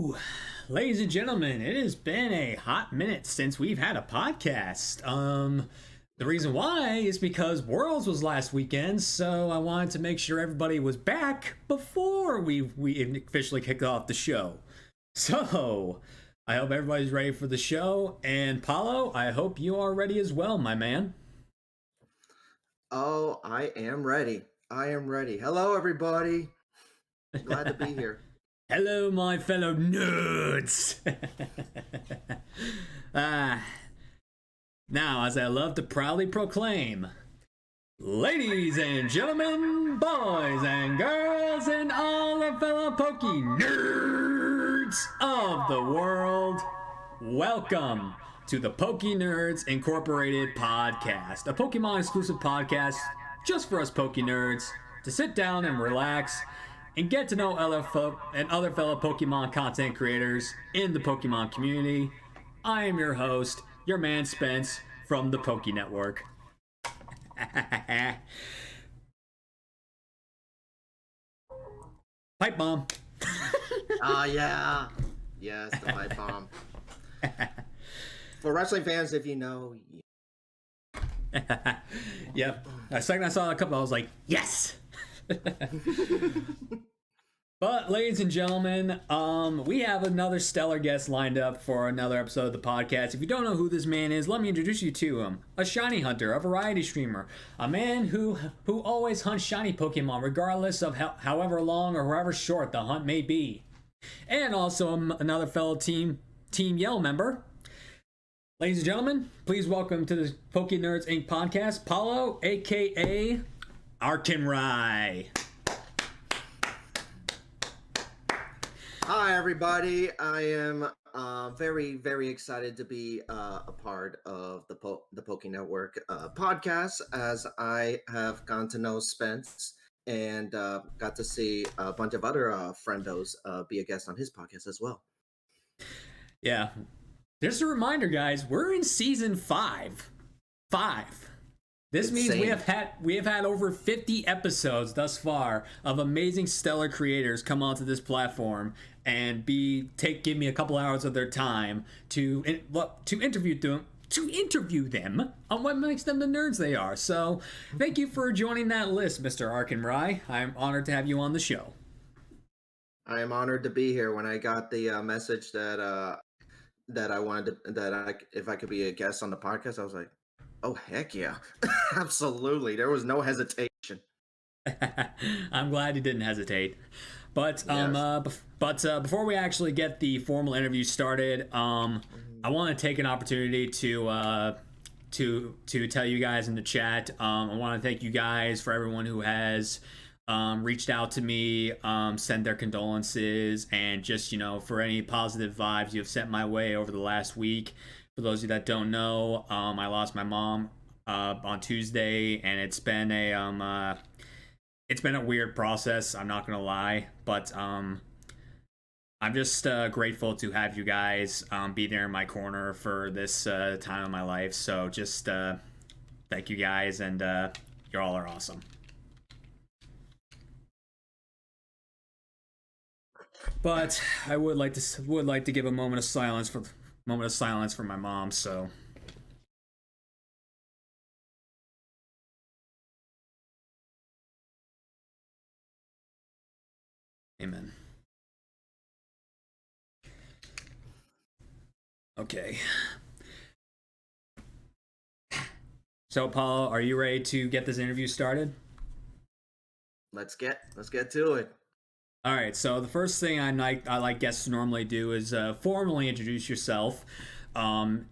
Woo! Ladies and gentlemen, it has been a hot minute since we've had a podcast. The reason why is because Worlds was last weekend, so I wanted to make sure everybody was back before we officially kicked off the show. So, I hope everybody's ready for the show, and Paolo, I hope you are ready as well, my man. Oh, I am ready. I am ready. Hello, everybody. Glad to be here. Hello, my fellow nerds! Now, as I love to proudly proclaim, ladies and gentlemen, boys and girls, and all the fellow pokeNERDS of the world, welcome to the pokeNERDS Incorporated podcast, a Pokemon exclusive podcast just for us pokeNERDS to sit down and relax and get to know other fellow Pokemon content creators in the Pokemon community. I am your host, your man Spence from the Poké Network. Pipe bomb. Yeah. Yes, the pipe bomb. For wrestling fans, if you know. Yep. The second I saw a couple, I was like, yes! But, ladies and gentlemen, we have another stellar guest lined up for another episode of the podcast. If you don't know who this man is, let me introduce you to him. A shiny hunter, a variety streamer, a man who always hunts shiny Pokemon, regardless of however long or however short the hunt may be. And also another fellow Team Yell member. Ladies and gentlemen, please welcome to the pokeNERDS Inc. podcast, Paolo, a.k.a. Arcanrai. Hi, everybody. I am very, very excited to be a part of the Poké Network podcast, as I have gotten to know Spence and got to see a bunch of other friendos be a guest on his podcast as well. Yeah. Just a reminder, guys, we're in season 5. This means we have had over 50 episodes thus far of amazing stellar creators come onto this platform and give me a couple hours of their time to interview them on what makes them the nerds they are. So, thank you for joining that list, Mr. Arcanrai. I'm honored to have you on the show. I am honored to be here. When I got the message that I wanted to, if I could be a guest on the podcast, I was like, oh, heck yeah. Absolutely. There was no hesitation. I'm glad you didn't hesitate. But yes. Before we actually get the formal interview started, I want to take an opportunity to tell you guys in the chat. I want to thank you guys for everyone who has reached out to me, send their condolences, and just, for any positive vibes you have sent my way over the last week. For those of you that don't know, I lost my mom on Tuesday, and it's been a weird process. I'm not gonna lie, but I'm just grateful to have you guys be there in my corner for this time of my life. So just thank you guys, and you all are awesome. But I would like to give a moment of silence for my mom. So. Amen. Okay. So, Paul, are you ready to get this interview started? Let's get to it. All right. So the first thing I like guests to normally do is formally introduce yourself, and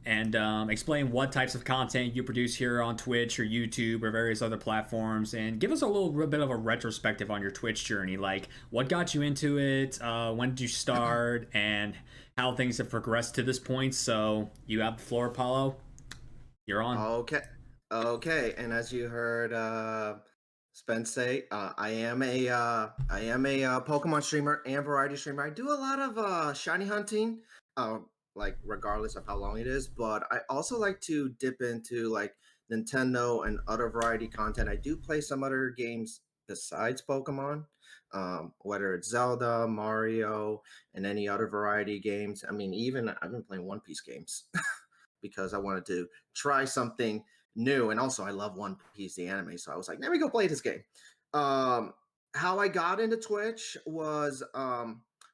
explain what types of content you produce here on Twitch or YouTube or various other platforms, and give us a little bit of a retrospective on your Twitch journey, like what got you into it, when did you start, and how things have progressed to this point. So you have the floor, Paolo. You're on. Okay. And as you heard Spence say, I am a Pokemon streamer and variety streamer. I do a lot of shiny hunting, like regardless of how long it is, but I also like to dip into like Nintendo and other variety content. I do play some other games besides Pokemon, whether it's Zelda, Mario, and any other variety games. I mean, even I've been playing One Piece games because I wanted to try something new. And also, I love One Piece, the anime. So I was like, let me go play this game. Um, how I got into Twitch was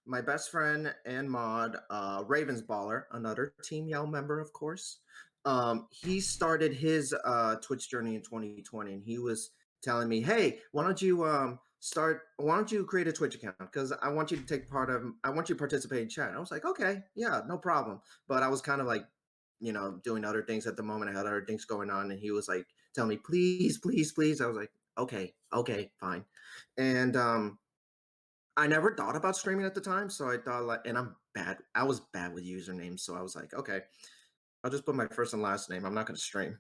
my best friend and mod, Ravensballer, another Team Yell member, of course. He started his Twitch journey in 2020, and he was telling me, "Hey, why don't you create a Twitch account? Because I want you to I want you to participate in chat." I was like, "Okay, yeah, no problem." But I was kind of like, doing other things at the moment. I had other things going on, and he was like, "Tell me, please, please, please." I was like, "Okay, okay, fine." And I never thought about streaming at the time, so I thought like, and I'm bad. I was bad with usernames, so I was like, okay, I'll just put my first and last name. I'm not going to stream.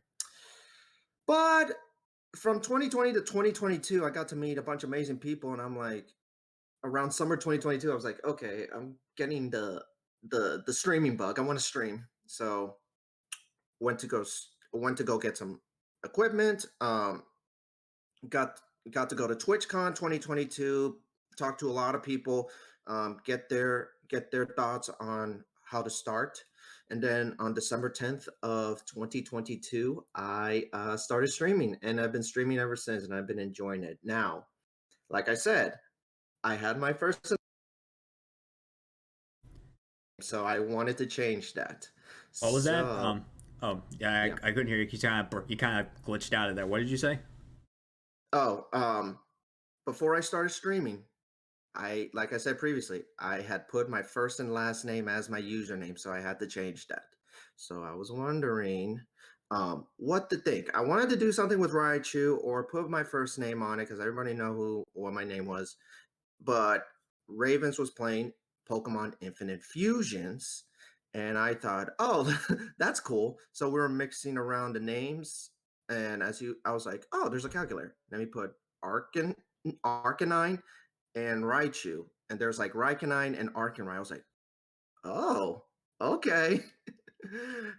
But from 2020 to 2022, I got to meet a bunch of amazing people, and I'm like, around summer 2022, I was like, okay, I'm getting the streaming bug. I want to stream, so went to go get some equipment. Got got to go to TwitchCon 2022, talk to a lot of people, get their thoughts on how to start. And then on December 10th of 2022, I started streaming, and I've been streaming ever since, and I've been enjoying it. Now, like I said, I had my first, so I wanted to change that. What was that? So Oh, yeah, yeah. I couldn't hear you. You kind of glitched out of there. What did you say? Oh, before I started streaming, like I said previously, I had put my first and last name as my username, so I had to change that. So I was wondering what to think. I wanted to do something with Raichu or put my first name on it because everybody know what my name was. But Ravens was playing Pokemon Infinite Fusions, and I thought, oh, that's cool. So we were mixing around the names, and I was like, oh, there's a calculator. Let me put Arcanine and Raichu, and there's like Arcanine and Arcanrai. I was like, oh, okay.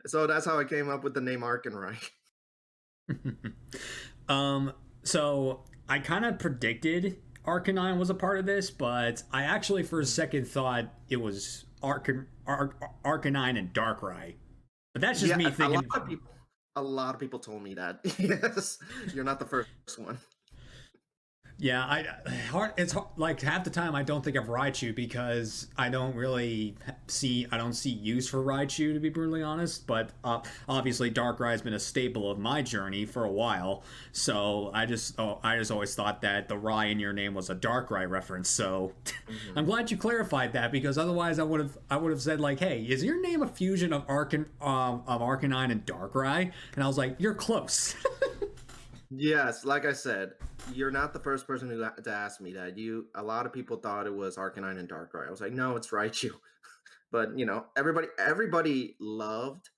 So that's how I came up with the name Arcanrai. um, so I kind of predicted Arcanine was a part of this, but I actually for a second thought it was Arcanine and Darkrai. But that's just Yeah, me a lot thinking. of people, a lot of people told me that. Yes, you're not the first one. Yeah, it's hard, like half the time I don't think of Raichu because I don't really I don't see use for Raichu to be brutally honest. But obviously, Darkrai has been a staple of my journey for a while, so I just always thought that the Rai in your name was a Darkrai reference. So Mhm. I'm glad you clarified that because otherwise I would have said like, hey, is your name a fusion of Arcanine and Darkrai? And I was like, you're close. Yes, like I said, you're not the first person to ask me that. A lot of people thought it was Arcanine and Darkrai. I was like, no, it's Raichu. But everybody loved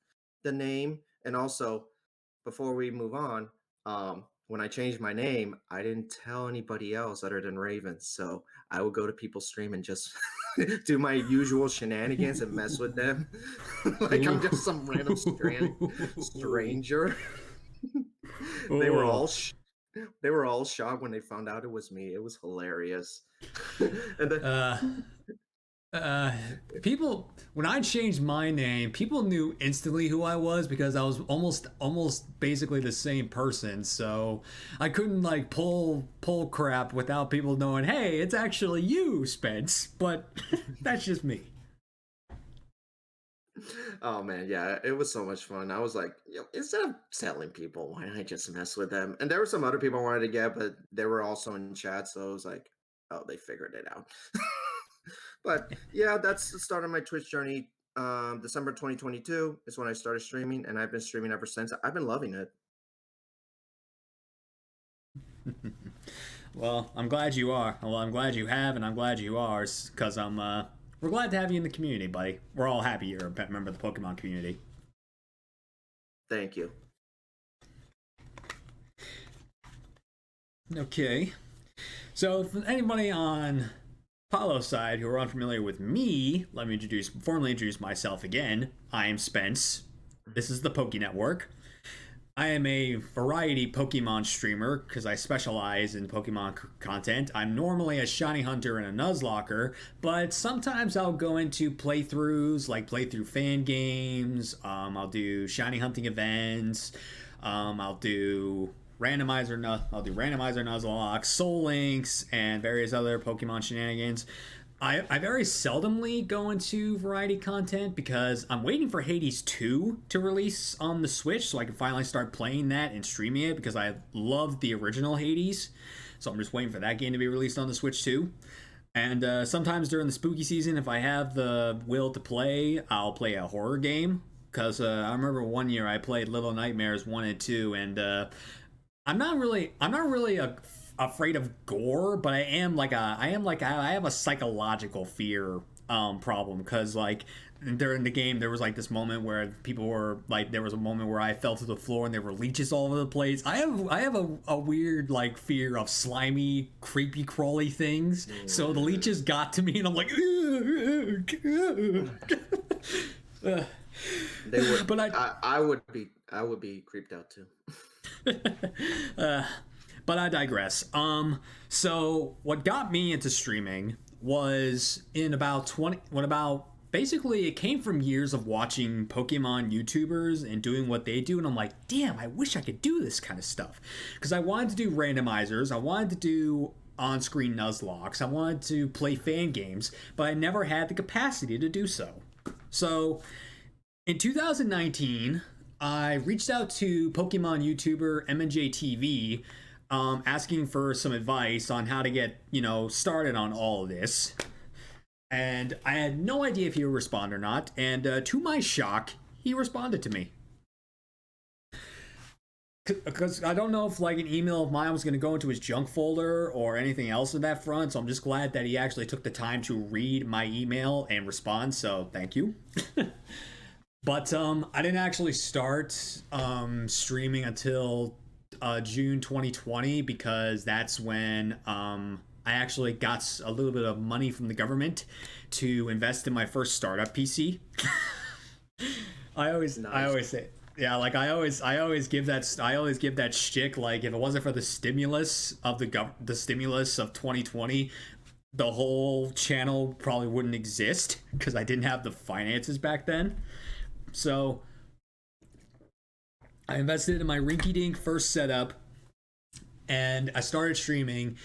the name, and also before we move on, when I changed my name, I didn't tell anybody else other than Ravens. So I would go to people's stream and just do my usual shenanigans and mess with them, like I'm just some random stranger. they were Oh. all sh- they were all shocked when they found out it was me. It was hilarious. And then Uh, uh, people, when I changed my name, people knew instantly who I was because I was almost basically the same person. So I couldn't like pull crap without people knowing, hey, it's actually you, Spence. But that's just me. oh man, yeah, it was so much fun. I was like, instead of telling people, why don't I just mess with them? And there were some other people I wanted to get, but they were also in chat, so I was like, oh, they figured it out. But yeah, that's the start of my Twitch journey. December 2022 is when I started streaming, and I've been streaming ever since. I've been loving it. Well, I'm glad you are. Well, I'm glad you have, and I'm glad you are, because we're glad to have you in the community, buddy. We're all happy you're a member of the Pokemon community. Thank you. Okay. So, for anybody on Paolo's side who are unfamiliar with me, let me formally introduce myself again. I am Spence. This is the Poké Network. I am a variety Pokemon streamer because I specialize in Pokemon content. I'm normally a shiny hunter and a Nuzlocker, but sometimes I'll go into playthroughs, like playthrough fan games. I'll do shiny hunting events. I'll do randomizer Nuzlocke, Soul Links, and various other Pokemon shenanigans. I very seldomly go into variety content because I'm waiting for Hades 2 to release on the Switch so I can finally start playing that and streaming it because I loved the original Hades. So I'm just waiting for that game to be released on the Switch too. And sometimes during the spooky season, if I have the will to play, I'll play a horror game. Because I remember one year I played Little Nightmares 1 and 2, and I'm not really afraid of gore, but I have a psychological fear problem because like during the game there was like this moment where people were like there was a moment where I fell to the floor and there were leeches all over the place. I have a weird like fear of slimy, creepy, crawly things. So the leeches got to me and I'm like they would, but I would be creeped out too. But I digress. So what got me into streaming was basically it came from years of watching Pokemon YouTubers and doing what they do, and I'm like, damn, I wish I could do this kind of stuff. Because I wanted to do randomizers, I wanted to do on-screen Nuzlocks, I wanted to play fan games, but I never had the capacity to do so. So in 2019, I reached out to Pokemon YouTuber MNJ TV, asking for some advice on how to get, started on all of this. And I had no idea if he would respond or not. And to my shock, he responded to me. Because I don't know if like an email of mine was going to go into his junk folder or anything else in that front. So I'm just glad that he actually took the time to read my email and respond. So thank you. But I didn't actually start streaming until June 2020 because that's when I actually got a little bit of money from the government to invest in my first startup PC. I always say, yeah, like I always give that shtick. Like if it wasn't for the stimulus of the stimulus of 2020, the whole channel probably wouldn't exist because I didn't have the finances back then. So I invested in my rinky-dink first setup and I started streaming.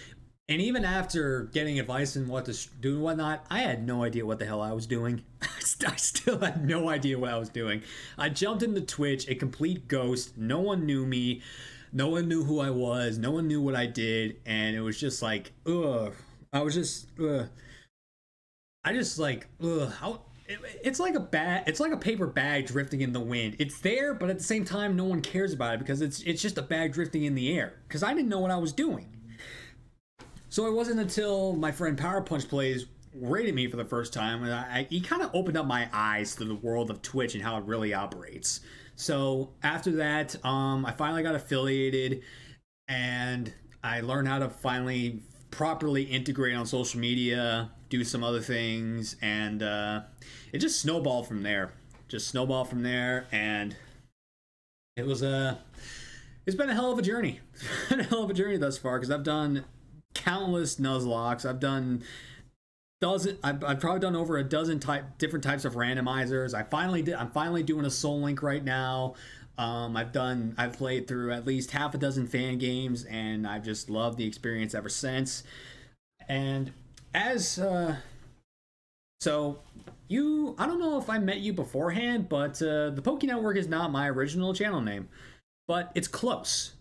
And even after getting advice on what to do and whatnot, I had no idea what the hell I was doing. I still had no idea what I was doing. I jumped into Twitch, a complete ghost. No one knew me. No one knew who I was. No one knew what I did. And it was just like, ugh. I was just, ugh. I just like, ugh. It's like a paper bag drifting in the wind. It's there, but at the same time, no one cares about it because it's just a bag drifting in the air. Because I didn't know what I was doing. So it wasn't until my friend Power Punch Plays rated me for the first time, and he kind of opened up my eyes to the world of Twitch and how it really operates. So after that, I finally got affiliated, and I learned how to finally properly integrate on social media, do some other things, and it just snowballed from there. And it was it's been a hell of a journey. It's been a hell of a journey thus far because I've done countless Nuzlocks. I've probably done over a dozen different types of randomizers. I'm finally doing a Soul Link right now. I've played through at least half a dozen fan games, and I've just loved the experience ever since. And I don't know if I met you beforehand, but the Poké Network is not my original channel name, but it's close.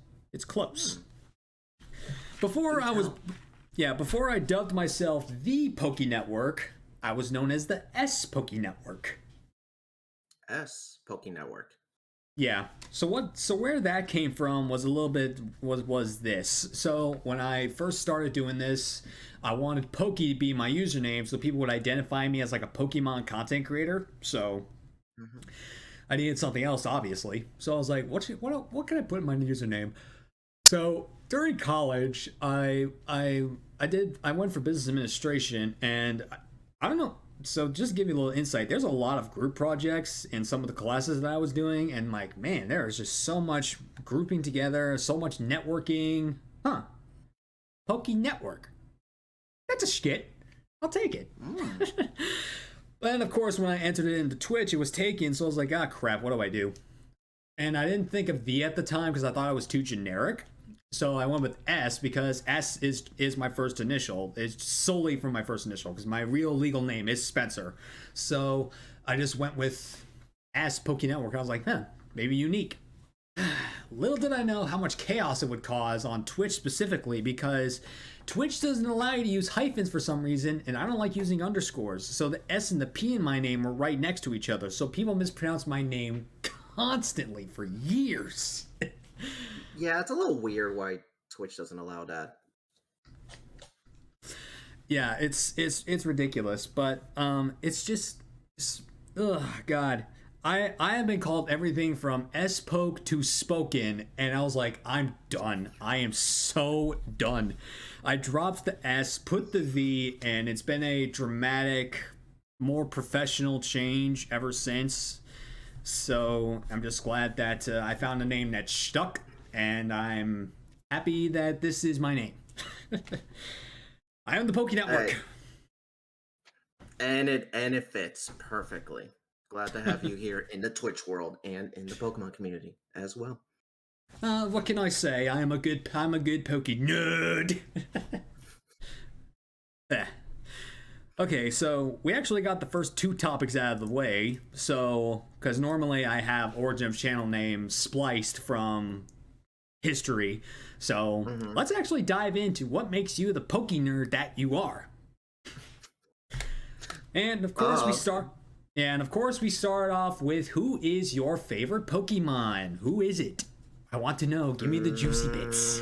Before I dubbed myself the Poké Network, I was known as the S Poké Network. S Poké Network. Yeah. So where that came from was a little bit was this. So when I first started doing this, I wanted Poké to be my username so people would identify me as like a Pokemon content creator. So I needed something else, obviously. So I was like, what can I put in my username? So during college, I went for business administration, and I don't know. so just to give you a little insight, there's a lot of group projects in some of the classes that I was doing, and like, man, there is just so much grouping together, so much networking. Huh. Poké Network. That's a skit. I'll take it. And of course, when I entered it into Twitch, it was taken, so I was like, ah, crap, what do I do? And I didn't think of V at the time because I thought it was too generic. So I went with S because S is my first initial. It's solely from my first initial because my real legal name is Spencer. So I just went with S Poké Network. I was like, maybe unique. Little did I know how much chaos it would cause on Twitch specifically, because Twitch doesn't allow you to use hyphens for some reason, and I don't like using underscores. So the S and the P in my name were right next to each other. So people mispronounce my name constantly for years. Yeah, it's a little weird why Twitch doesn't allow that. Yeah, it's ridiculous, but oh god. I have been called everything from S-Poke to Spoken, and I was like, I'm done. I am so done. I dropped the S, put the V, and it's been a dramatic, more professional change ever since. So I'm just glad that I found a name that stuck, and I'm happy that this is my name. I own the Poké Network. Hey. And it fits perfectly. Glad to have you here in the Twitch world and in the Pokemon community as well. What can I say? I'm a good Poké nerd. Okay, so we actually got the first two topics out of the way. So, because normally I have origin of channel name spliced from history. So let's actually dive into what makes you the Poké nerd that you are. And of course we start off with, who is your favorite Pokemon? Who is it? I want to know. Give me the juicy bits.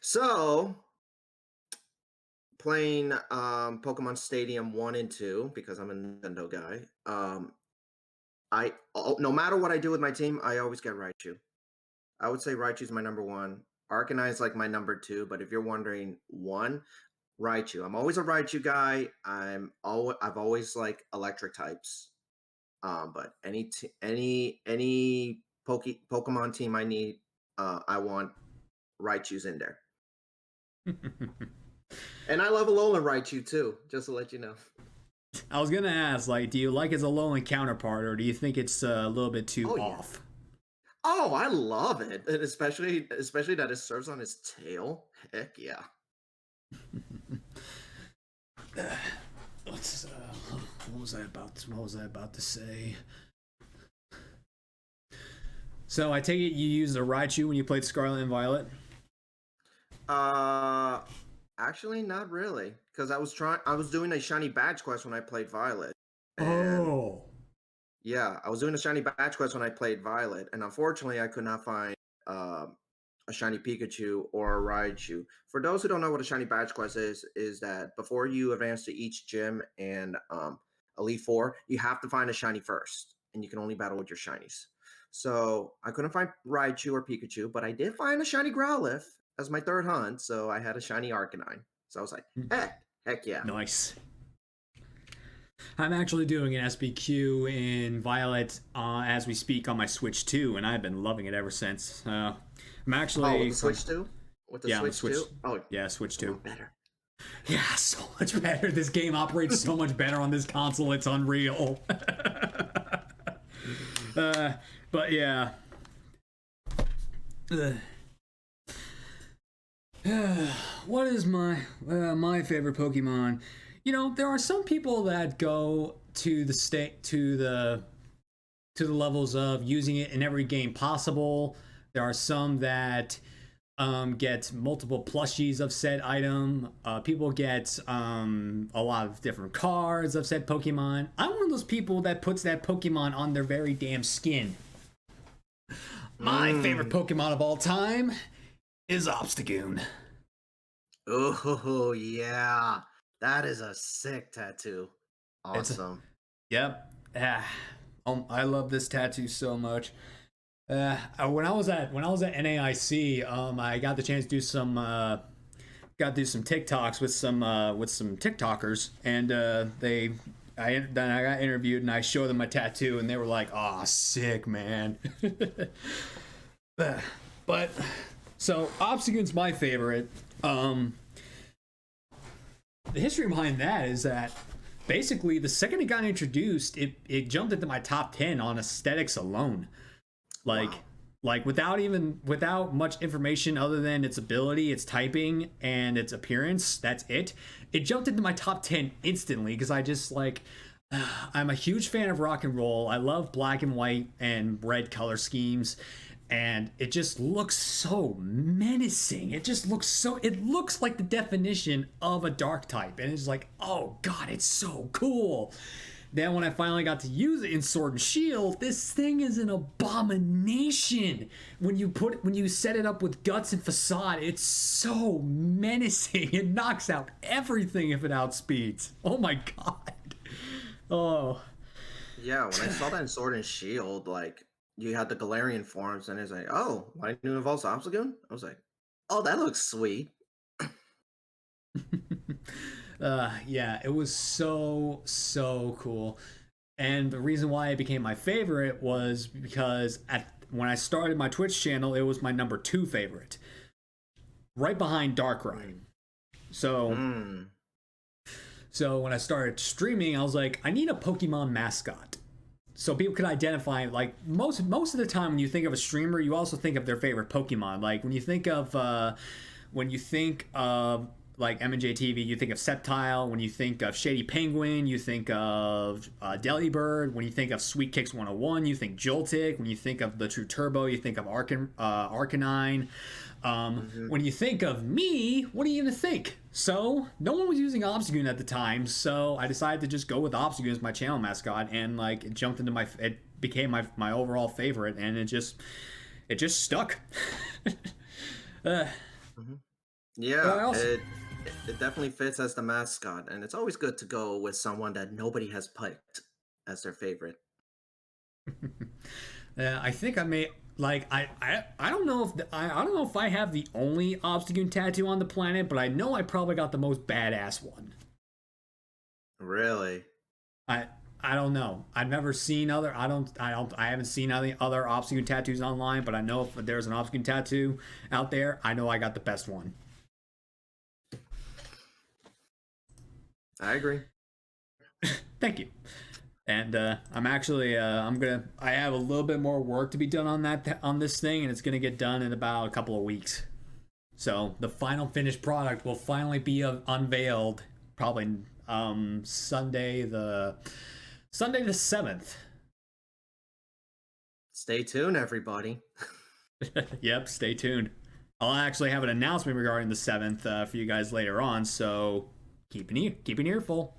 So, playing Pokemon Stadium 1 and 2, because I'm a Nintendo guy, no matter what I do with my team, I always get Raichu. I would say Raichu's my number one. Arcanrai is like my number two, but if you're wondering, one, Raichu. I'm always a Raichu guy. I've always like electric types. But any Pokemon team I need, I want Raichu's in there. And I love Alolan Raichu too, just to let you know. I was gonna ask, like, do you like his Alolan counterpart, or do you think it's a little bit too off? Yeah. Oh, I love it, and especially that it serves on his tail. Heck yeah. What was I about to say? So I take it you used a Raichu when you played Scarlet and Violet? Actually, not really, because I was doing a shiny badge quest when I played Violet. Oh. Yeah, I was doing a shiny badge quest when I played Violet, and unfortunately, I could not find a shiny Pikachu or a Raichu. For those who don't know what a shiny badge quest is that before you advance to each gym and Elite Four, you have to find a shiny first, and you can only battle with your shinies. So I couldn't find Raichu or Pikachu, but I did find a shiny Growlithe as my third hunt, so I had a shiny Arcanine. So I was like, heck yeah. Nice. I'm actually doing an SBQ in Violet as we speak on my Switch 2, and I've been loving it ever since. I'm actually... with the Switch 2? With the Switch 2? Oh, yeah, Switch 2. Better. Yeah, so much better. This game operates so much better on this console, it's unreal. But yeah. What is my favorite Pokemon? You know, there are some people that go to the levels of using it in every game possible. There are some that get multiple plushies of said item. People get a lot of different cards of said Pokemon. I'm one of those people that puts that Pokemon on their very damn skin. My favorite Pokemon of all time is Obstagoon. Oh, yeah. That is a sick tattoo. Awesome. Yep. I love this tattoo so much. When I was at NAIC, I got the chance to do some got to do some TikToks with some TikTokers, and then I got interviewed and I showed them my tattoo, and they were like, "Oh, sick, man." But so Obstagoon's my favorite. The history behind that is that basically the second it got introduced, it jumped into my top 10 on aesthetics alone. Like wow. Like without much information other than its ability, its typing, and its appearance, that's it. It jumped into my top 10 instantly because I just like I'm a huge fan of rock and roll. I love black and white and red color schemes. And it just looks so menacing. It looks like the definition of a dark type. And it's like, oh god, it's so cool. Then when I finally got to use it in Sword and Shield, this thing is an abomination. When you set it up with Guts and Facade, it's so menacing. It knocks out everything if it outspeeds. Oh my god. Oh. Yeah, when I saw that in Sword and Shield, like, you had the Galarian forms, and it's like, oh, my new evolves Obstagoon? I was like, oh, that looks sweet. Yeah, it was so cool. And the reason why it became my favorite was because when I started my Twitch channel, it was my number 2 favorite. Right behind Darkrai. So when I started streaming, I was like, I need a Pokemon mascot. So people could identify, like, most of the time when you think of a streamer, you also think of their favorite Pokemon. Like when you think of like M&J TV, you think of Sceptile. When you think of Shady Penguin, you think of Delibird. When you think of Sweet Kicks 101, you think Joltik. When you think of the True Turbo, you think of Arcanine. When you think of me, what are you gonna think? So no one was using Obstagoon at the time, so I decided to just go with Obstagoon as my channel mascot, and like it became my overall favorite, and it just stuck. Yeah, it definitely fits as the mascot, and it's always good to go with someone that nobody has picked as their favorite. I think I may. Like I don't know if I don't know if I have the only Obstagoon tattoo on the planet, but I know I probably got the most badass one. Really? I don't know. I've never seen other. I haven't seen any other Obstagoon tattoos online, but I know if there's an Obstagoon tattoo out there, I know I got the best one. I agree. Thank you. And I'm actually I have a little bit more work to be done on this thing, and it's gonna get done in about a couple of weeks. So the final finished product will finally be unveiled probably Sunday the 7th. Stay tuned, everybody. Yep, stay tuned. I'll actually have an announcement regarding the 7th for you guys later on, so keep an earful.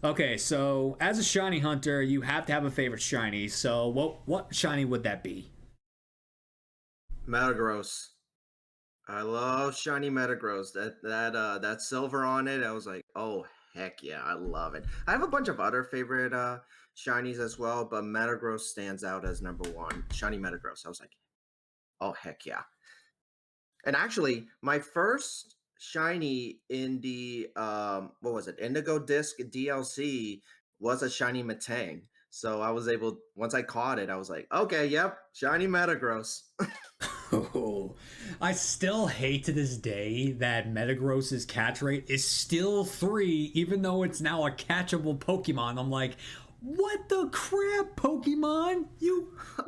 Okay, so as a shiny hunter, you have to have a favorite shiny. So what shiny would that be? Metagross. I love shiny Metagross. That silver on it, I was like, oh heck yeah, I love it. I have a bunch of other favorite shinies as well, but Metagross stands out as number 1. Shiny Metagross. I was like, oh heck yeah. And actually, my first shiny in the what was it, Indigo Disc DLC was a shiny Metang. So I was able, once I caught it, I was like, okay, yep, shiny Metagross. Oh, I still hate to this day that Metagross's catch rate is still 3, even though it's now a catchable Pokemon. I'm like, what the crap, Pokemon?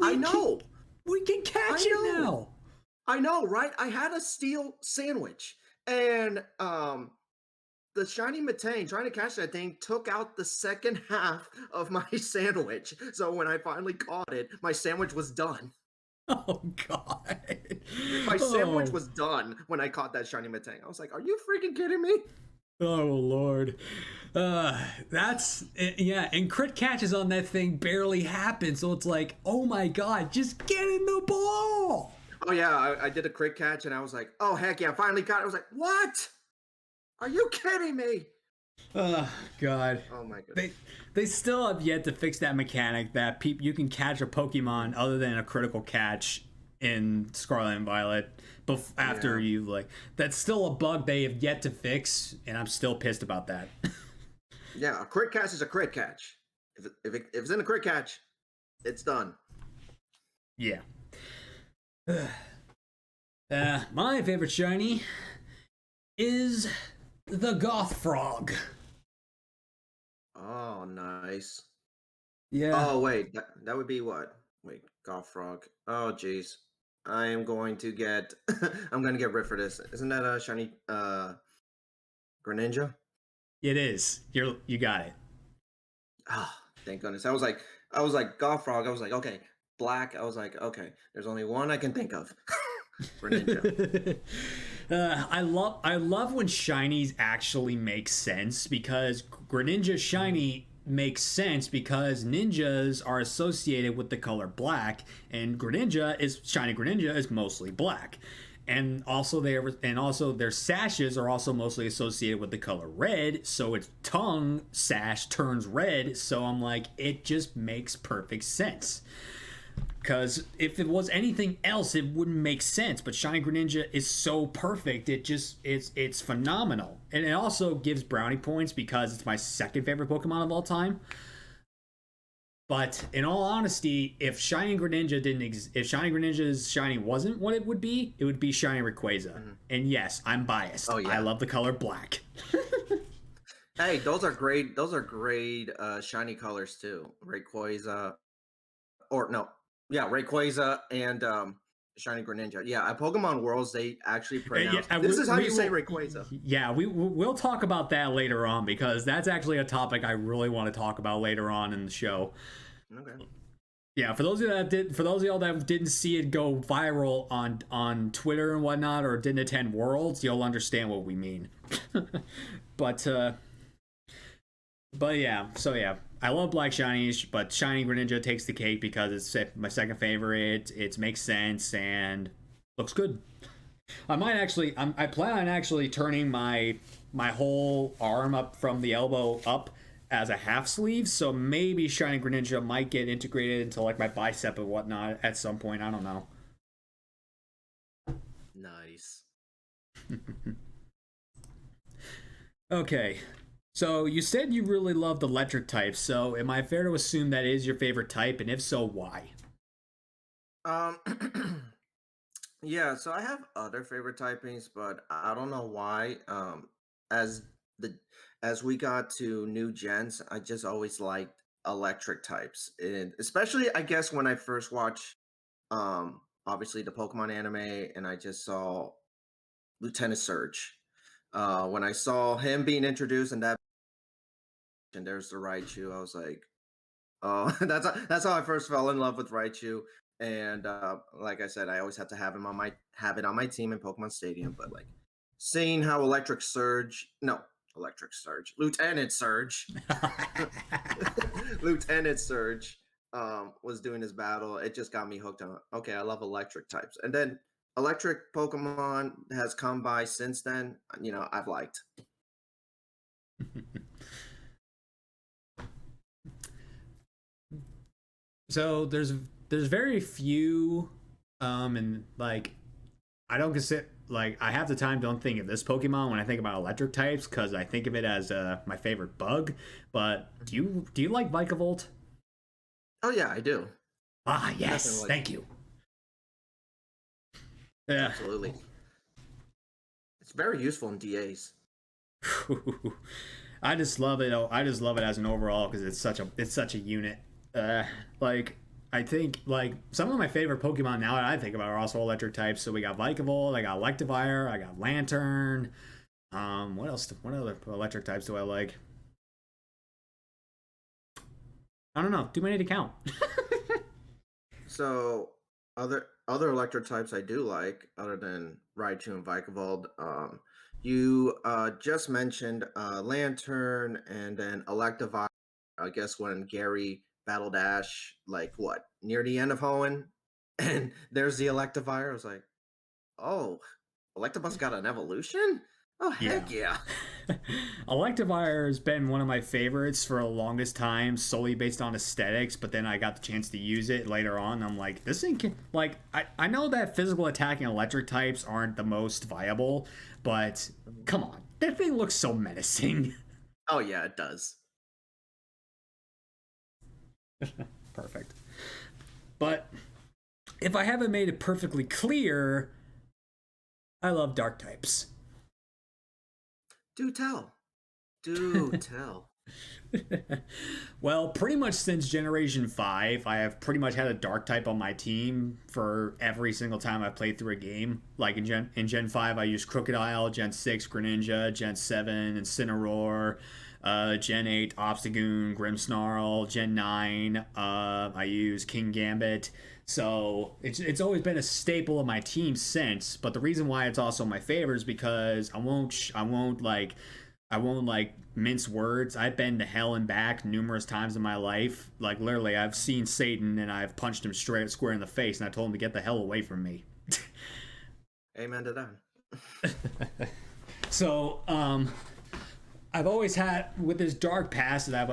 I know. We can catch it now. I know, right? I had a steel sandwich, and the shiny Metang trying to catch that thing took out the second half of my sandwich. So when I finally caught it, my sandwich was done. Oh god. My sandwich was done when I caught that shiny Metang. I was like, are you freaking kidding me? Oh lord. That's yeah, and crit catches on that thing barely happen, so it's like, oh my god, just get in the ball. Oh yeah, I did a crit catch and I was like, oh heck yeah, I finally got it. I was like, what? Are you kidding me? Oh God. Oh my They goodness. they still have yet to fix that mechanic that you can catch a Pokemon other than a critical catch in Scarlet and Violet after Yeah. you like that's still a bug they have yet to fix, and I'm still pissed about that. Yeah, a crit catch is a crit catch. If it's in a crit catch, it's done. Yeah. My favorite shiny is the Goth Frog. Oh, nice. Yeah. Oh, wait, that would be what? Wait, golf frog. Oh, jeez. I am going to get. I'm going to get rid for this. Isn't that a shiny Greninja? It is. You got it. Ah, thank goodness. I was like golf frog. I was like, okay, black. I was like, okay, there's only one I can think of. Greninja. I love when shinies actually make sense because Greninja shiny makes sense because ninjas are associated with the color black, and shiny Greninja is mostly black. And also their sashes are also mostly associated with the color red, so its tongue sash turns red. So I'm like, it just makes perfect sense. Because if it was anything else, it wouldn't make sense. But Shiny Greninja is so perfect; it's phenomenal, and it also gives brownie points because it's my second favorite Pokemon of all time. But in all honesty, if if Shiny Greninja's shiny wasn't what it would be Shiny Rayquaza. Mhm. And yes, I'm biased. Oh I yeah. love the color black. Hey, those are great. Those are great shiny colors too. Rayquaza, or no, yeah, Rayquaza and shiny Greninja. Yeah, at Pokemon Worlds they actually pronounce. Yeah, This is how we you say will. Rayquaza. Yeah, we'll talk about that later on because that's actually a topic I really want to talk about later on in the show. Okay. Yeah, for those of y'all that didn't see it go viral on Twitter and whatnot, or didn't attend Worlds, you'll understand what we mean. but uh, but yeah, so yeah, I love Black Shinies, but Shiny Greninja takes the cake because it's my second favorite. It makes sense and looks good. I plan on actually turning my whole arm up from the elbow up as a half sleeve, so maybe Shiny Greninja might get integrated into like my bicep and whatnot at some point. I don't know. Nice. Okay, so you said you really loved electric types. So am I fair to assume that is your favorite type, and if so, why? Um. Yeah, so I have other favorite typings, but I don't know why. As the as we got to new gens, I just always liked electric types, and especially I guess when I first watched, obviously the Pokemon anime, and I just saw Lieutenant Surge. When I saw him being introduced and there's the Raichu, I was like, oh, that's how I first fell in love with Raichu. And like I said, I always had to have it on my team in Pokemon Stadium. But like seeing how Electric Surge, Lieutenant Surge, Lieutenant Surge was doing his battle, it just got me hooked on. Okay, I love electric types, and then electric Pokemon has come by since then. I've liked. So there's very few, and like I don't consider like I half the time don't think of this Pokemon when I think about electric types because I think of it as my favorite bug. But do you like Vikavolt? Oh yeah, I do. Ah, yes, Definitely, thank you. Yeah. absolutely. It's very useful in DAs. I just love it. I just love it as an overall because it's such a unit. Uh, like I think like some of my favorite Pokemon now that I think about are also electric types. So we got Vikavolt, I got Electivire, I got Lantern. What else? What other electric types do I like? I don't know. Too many to count. So other electric types I do like, other than Raichu and Vikavolt. You just mentioned Lantern and then Electivire. I guess when Gary battled Ash, like what near the end of Hoenn, and there's the Electivire. I was like, oh, Electabuzz got an evolution. Oh, Yeah. heck yeah. Electivire has been one of my favorites for the longest time, solely based on aesthetics. But then I got the chance to use it later on. And I'm like, this thing can, like, I know that physical attacking electric types aren't the most viable, but come on, that thing looks so menacing. Oh, yeah, it does. Perfect. But if I haven't made it perfectly clear, I love dark types. Do tell. Do tell. Well, pretty much since Generation 5, I have pretty much had a dark type on my team for every single time I played through a game. Like in Gen 5, I used Crocodile, Gen 6, Greninja, Gen 7, Incineroar, Gen 8, Obstagoon, Grimmsnarl, Gen 9, I use King Gambit. So it's always been a staple of my team since. But the reason why it's also my favorite is because I won't mince words. I've been to hell and back numerous times in my life. Like literally, I've seen Satan and I've punched him straight square in the face, and I told him to get the hell away from me. Amen to that. So, I've always had with this dark past that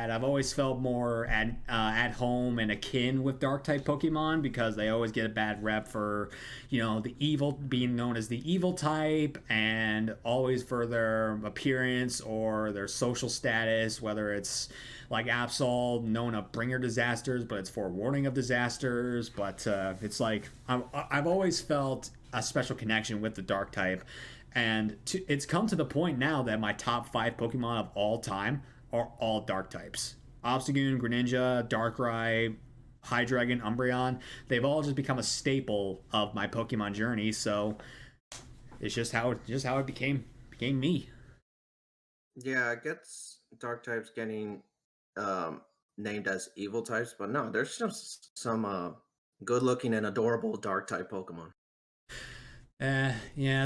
I've always felt more at home and akin with dark type Pokemon because they always get a bad rep for, the evil being known as the evil type and always for their appearance or their social status, whether it's like Absol, known of bringer disasters, but it's forewarning of disasters. But it's like I've always felt a special connection with the dark type. And it's come to the point now that my top 5 Pokemon of all time are all dark types. Obstagoon, Greninja, Darkrai, Hydreigon, Umbreon. They've all just become a staple of my Pokemon journey. So it's just how it became me. Yeah, it gets dark types getting um named as evil types, but no, there's just some good looking and adorable dark type Pokemon. Yeah,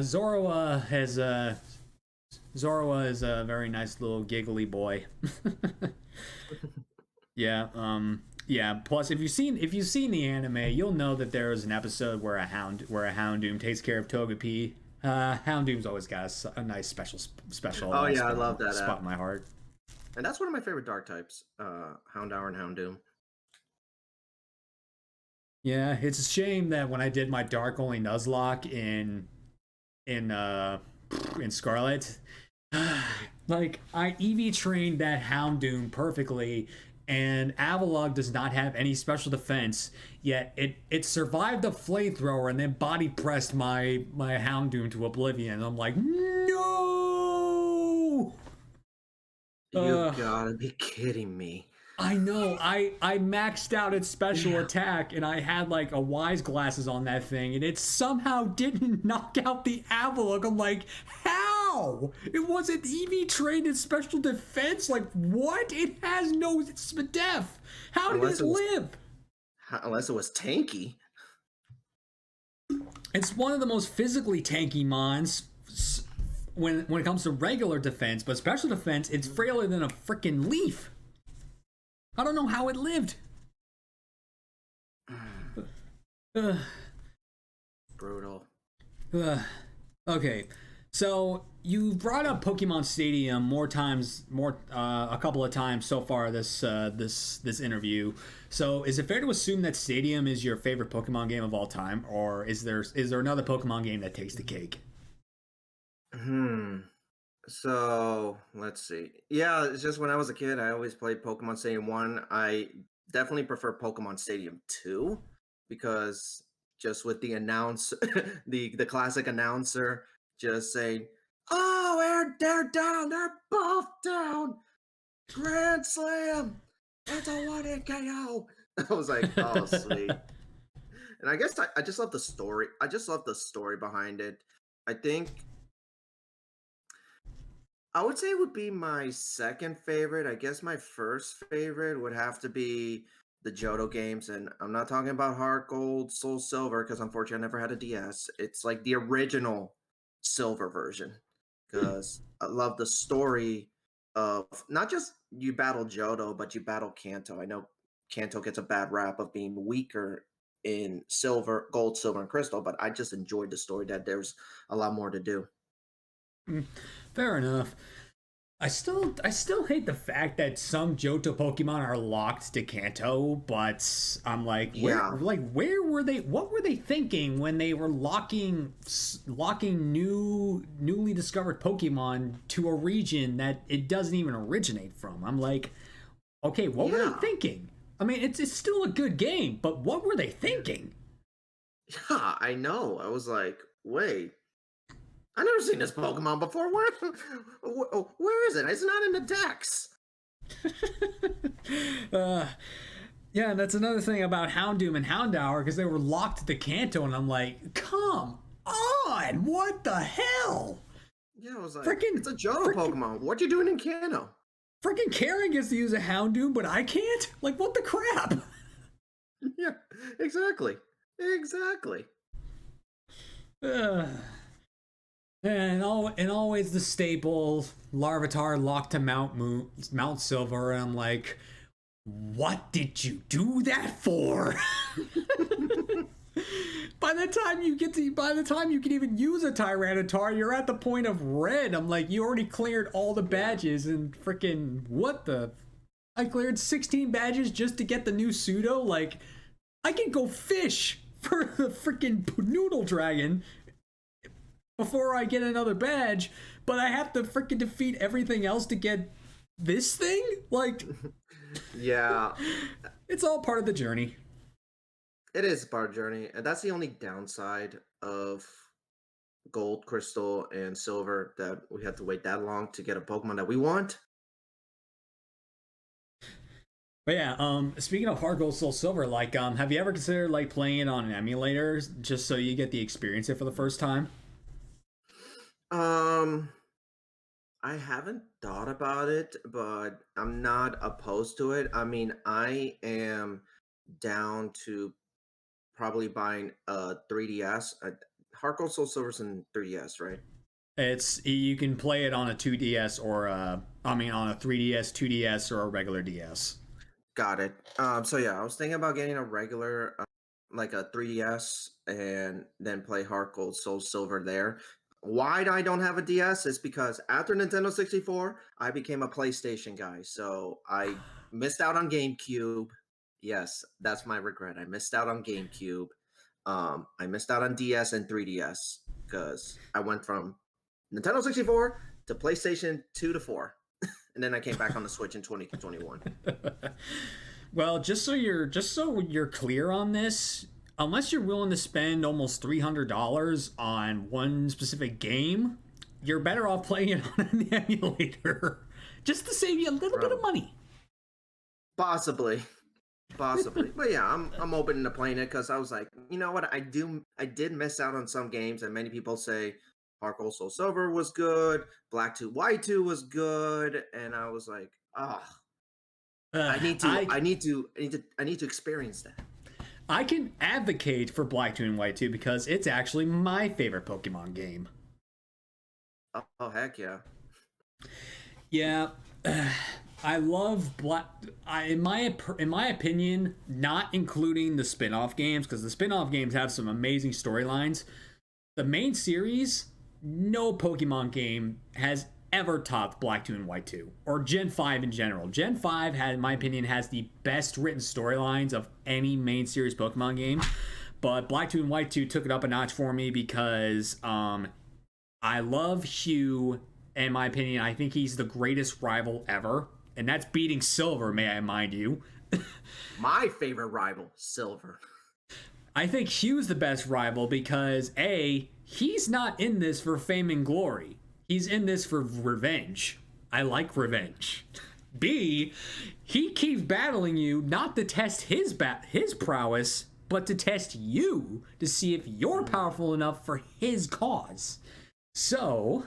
Zoroa is a very nice little giggly boy. Yeah. Plus, if you've seen the anime, you'll know that there was an episode where a Houndoom takes care of Togepi. Houndoom's always got a nice special Oh yeah, I spot, love that spot app. in my heart. And that's one of my favorite dark types, Houndour and Houndoom. Yeah, it's a shame that when I did my Dark only Nuzlocke in in Scarlet, like I EV trained that Houndoom perfectly, and Avalog does not have any special defense. Yet it survived the flamethrower and then body pressed my Houndoom to oblivion. And I'm like, no. You've gotta be kidding me. I know. I maxed out its special Yeah. attack and I had like a wise glasses on that thing and it somehow didn't knock out the Avalok. I'm like, how? It wasn't EV trained in special defense? Like what? It has no def. How did Unless it it was live? unless it was tanky. It's one of the most physically tanky mons when it comes to regular defense, but special defense, it's frailer than a freaking leaf. I don't know how it lived. Uh, Brutal. okay, so you brought up Pokemon Stadium a couple of times so far this interview. So is it fair to assume that Stadium is your favorite Pokemon game of all time, or is there another Pokemon game that takes the cake? Hmm. So let's see. Yeah, it's just when I was a kid, I always played Pokemon Stadium 1. I definitely prefer Pokemon Stadium 2 because just with the the classic announcer just saying, "Oh, they're down, they're both down, Grand Slam, it's a one hit KO." I was like, "Oh, sweet." And I guess I just love the story. I just love the story behind it. I think I would say it would be my second favorite. I guess my first favorite would have to be the Johto games, and I'm not talking about Heart Gold, Soul Silver, because unfortunately I never had a DS. It's like the original Silver version, because I love the story of not just you battle Johto, but you battle Kanto. I know Kanto gets a bad rap of being weaker in Silver, Gold, Silver, and Crystal, but I just enjoyed the story that there's a lot more to do. Fair enough. I still hate the fact that some Johto Pokemon are locked to Kanto, but I'm like, Yeah. where were they? What were they thinking when they were locking newly discovered Pokemon to a region that it doesn't even originate from? I'm like, okay, what were they Yeah. thinking? I mean, it's still a good game, but what were they thinking? Yeah, I know. I was like, wait, I never seen this Pokemon before. Where is it? It's not in the Dex. uh, Yeah, and that's another thing about Houndoom and Houndour because they were locked to Kanto, and I'm like, come on, what the hell? Yeah, I was like, Freaking, it's a Johto freaking, Pokemon. What you doing in Kanto? freaking Karen gets to use a Houndoom, but I can't. Like, what the crap? Yeah, exactly. Exactly. Uh, and always the staple Larvitar locked to Mount Silver, and I'm like, what did you do that for? By the time you can even use a Tyranitar, you're at the point of red. I'm like, you already cleared all the badges and freaking what the? I cleared 16 badges just to get the new pseudo. Like, I can go fish for the freaking noodle dragon before I get another badge, but I have to freaking defeat everything else to get this thing. Like, Yeah, it's all part of the journey. it is part of journey, and that's the only downside of gold, crystal, and silver that we had to wait that long to get a Pokemon that we want. But yeah, speaking of Heart Gold Soul Silver, like, have you ever considered like playing it on an emulator just so you get the experience it for the first time? Um, I haven't thought about it, but I'm not opposed to it. I mean, I am down to probably buying a 3DS. Heart Gold Soul Silver's in 3DS, right? It's you can play it on a 2DS or on a 3DS, 2DS, or a regular DS. Got it. So yeah, I was thinking about getting a regular, like a 3DS, and then play Heart Gold Soul Silver there. Why I don't have a DS is because after Nintendo 64, I became a PlayStation guy. So I missed out on GameCube. Yes, that's my regret. I missed out on GameCube. I missed out on DS and 3DS because I went from Nintendo 64 to PlayStation 2 to 4. And then I came back on the Switch in 2021. Well, just so you're clear on this, unless you're willing to spend almost $300 on one specific game, you're better off playing it on an emulator, just to save you a little bit of money. Possibly. Possibly. But yeah, I'm open to playing it because I was like, you know what, I did miss out on some games, and many people say Heart Gold Soul Silver was good, Black 2 White 2 was good, and I was like, oh, Uh, I need to I I need to I need to I need to experience that. I can advocate for Black 2 and White 2 because it's actually my favorite Pokemon game. Oh heck yeah. Yeah, I love Black. In my opinion, not including the spin-off games because the spin-off games have some amazing storylines. The main series, no Pokemon game has ever topped Black 2 and White 2 or Gen 5 in general. Gen 5 had, in my opinion, has the best written storylines of any main series Pokemon game. But Black 2 and White 2 took it up a notch for me because I love Hugh. In my opinion, I think he's the greatest rival ever. And that's beating Silver, may I mind you. My favorite rival, Silver. I think Hugh's the best rival because A, he's not in this for fame and glory. He's in this for revenge. I like revenge. B, he keeps battling you not to test his prowess, but to test you to see if you're powerful enough for his cause. So,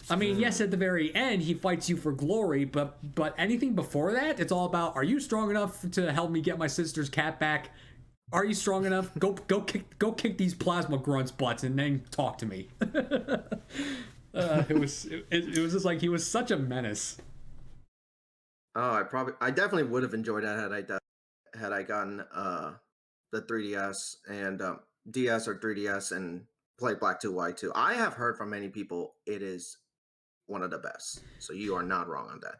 I mean, yes, at the very end he fights you for glory, but anything before that, it's all about: are you strong enough to help me get my sister's cat back? Are you strong enough? Go kick these plasma grunts' butts and then talk to me. It was just like he was such a menace. Oh, I definitely would have enjoyed that had I gotten the 3DS and DS or 3DS and play Black 2 White 2. I have heard from many people it is one of the best. So you are not wrong on that.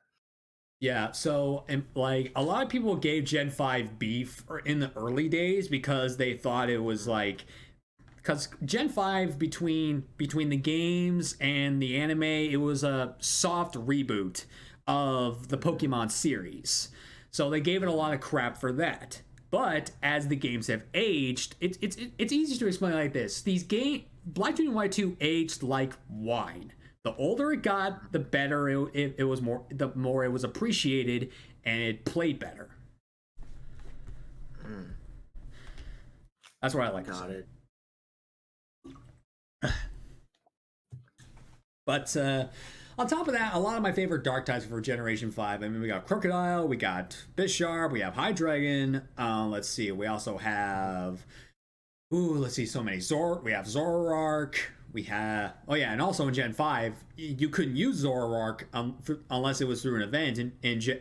Yeah, so and like a lot of people gave Gen 5 beef in the early days because they thought it was like because Gen 5 between the games and the anime, it was a soft reboot of the Pokemon series. So they gave it a lot of crap for that. But as the games have aged, it's easy to explain like this. Black 2 and White 2 aged like wine. The older it got, the better it was the more it was appreciated and it played better. That's what I like. Got it. But on top of that, a lot of my favorite dark types for Generation 5. I mean, we got Crocodile, we got Bisharp, we have Hydreigon. Let's see, we also have... let's see, so many. We have Zoroark. We have... Oh yeah, and also in Gen 5, you couldn't use Zoroark unless it was through an event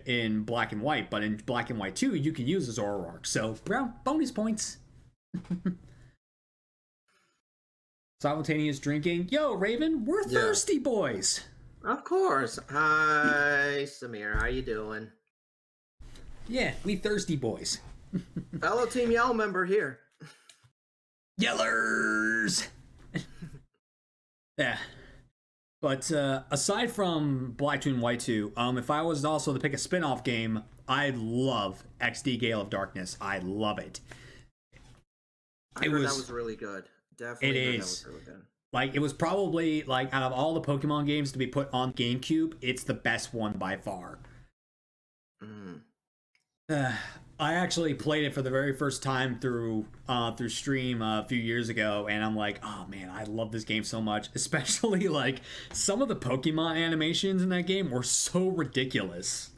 in Black and White. But in Black and White 2, you can use the Zoroark. So, bonus points. Simultaneous drinking. Yo, Raven, we're thirsty boys. Of course. Hi, Samir. How you doing? Yeah, we thirsty boys. Fellow Team Yell member here. Yellers! Yeah. But aside from Black 2 and White 2, if I was also to pick a spin-off game, I love XD Gale of Darkness. I love it. I heard that was really good. Definitely. It is. That was really good. Like, it was probably, like, out of all the Pokemon games to be put on GameCube, it's the best one by far. I actually played it for the very first time through stream a few years ago, and I'm like, oh man, I love this game so much. Especially, like, some of the Pokemon animations in that game were so ridiculous.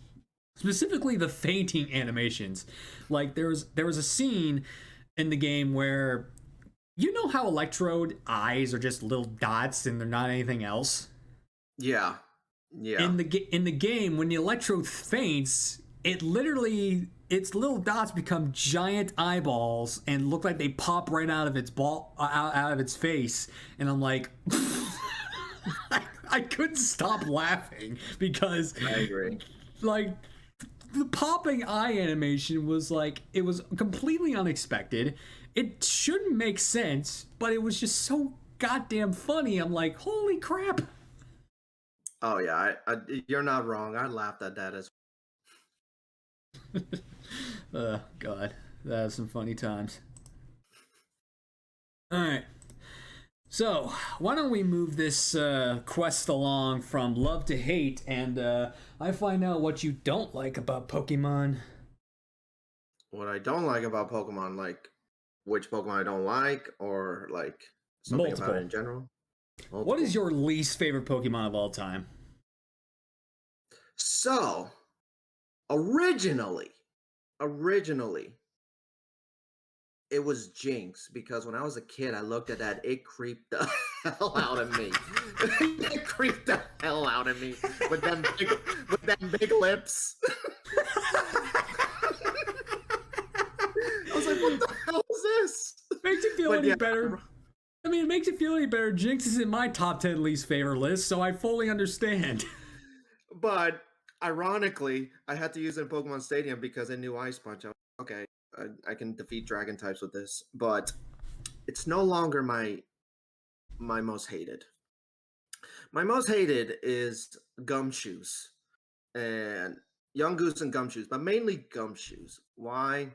Specifically, the fainting animations. Like, there was a scene in the game where... You know how Electrode eyes are just little dots and they're not anything else? Yeah. Yeah. In the game, when the Electrode faints, its little dots become giant eyeballs and look like they pop right out of its out of its face. And I'm like, I couldn't stop laughing because I agree. Like, the popping eye animation was like, it was completely unexpected. It shouldn't make sense, but it was just so goddamn funny. I'm like, holy crap. Oh, yeah. You're not wrong. I laughed at that as well. God. That's some funny times. Alright. So, why don't we move this quest along from love to hate, and I find out what you don't like about Pokemon. What I don't like about Pokemon, like... Which Pokemon I don't like, or like something Multiple. about it in general? Multiple. What is your least favorite Pokemon of all time? So, originally, it was Jinx, because when I was a kid, I looked at that, it creeped the hell out of me. It creeped the hell out of me with them big lips. I was like, what the hell is this? Makes it feel any better. I mean, it makes it feel any better. Jinx is in my top 10 least favorite list, so I fully understand. But ironically, I had to use it in Pokemon Stadium because I knew Ice Punch. I was like, okay, I can defeat dragon types with this. But it's no longer my most hated. My most hated is Gumshoes. And Young Goose and Gumshoes, but mainly Gumshoes. Why?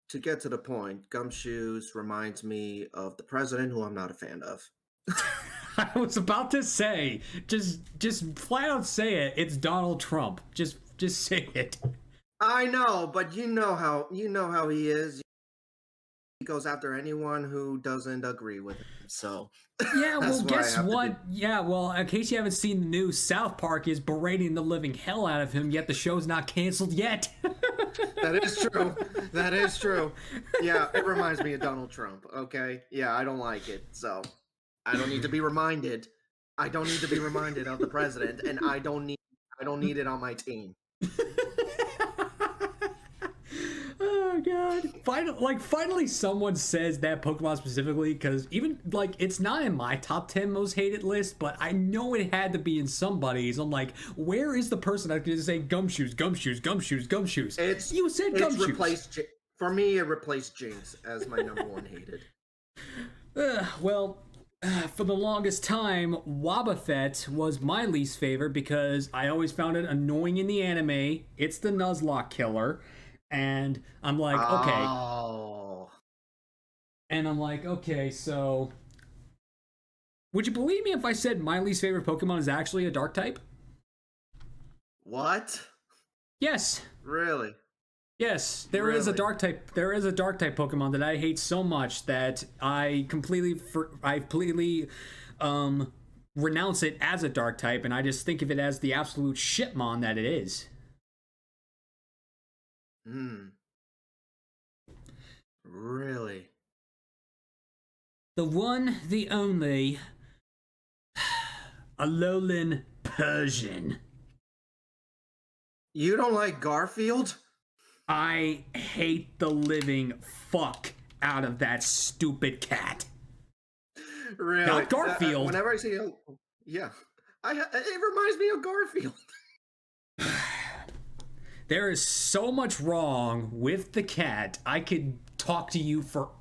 To get to the point, Gumshoes reminds me of the president, who I'm not a fan of. I was about to say, just flat out say it. It's Donald Trump. Just say it. I know, but you know how he is. He goes after anyone who doesn't agree with him. So yeah, well, guess what? Yeah, well, in case you haven't seen the news, South Park is berating the living hell out of him. Yet the show's not canceled yet. That is true. That is true. Yeah, it reminds me of Donald Trump. Okay, yeah, I don't like it, so I don't need to be reminded. I don't need to be reminded of the president, and I don't need it on my team. Oh God! Finally, someone says that Pokemon specifically, because even like it's not in my top 10 most hated list, but I know it had to be in somebody's. I'm like, where is the person that could just say gumshoes, gumshoes, gumshoes, gumshoes? You said gumshoes. For me, it replaced Jinx as my number one hated. For the longest time, Wobbuffet was my least favorite because I always found it annoying in the anime. It's the Nuzlocke killer. And I'm like, okay. Oh. And I'm like, okay, so... Would you believe me if I said my least favorite Pokemon is actually a Dark type? What? Yes. Really? Yes, there is a Dark type. There is a Dark type Pokemon that I hate so much that I completely renounce it as a Dark type, and I just think of it as the absolute shitmon that it is. Really? The one, the only, Alolan Persian. You don't like Garfield? I hate the living fuck out of that stupid cat. Really? Not Garfield. Whenever I see it reminds me of Garfield. There is so much wrong with the cat. I could talk to you for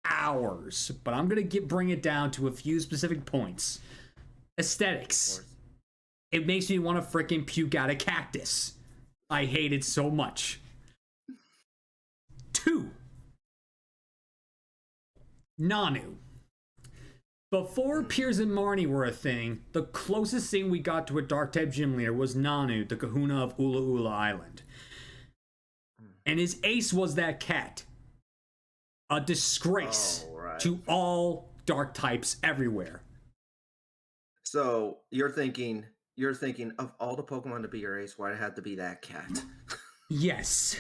hours, but I'm gonna bring it down to a few specific points. Aesthetics. It makes me want to freaking puke out a cactus. I hate it so much. 2. Nanu. Before Piers and Marnie were a thing, the closest thing we got to a Dark-type gym leader was Nanu, the kahuna of Ula Ula Island. And his ace was that cat. A disgrace to all Dark types everywhere. So you're thinking of all the Pokemon to be your ace, why it had to be that cat? Yes.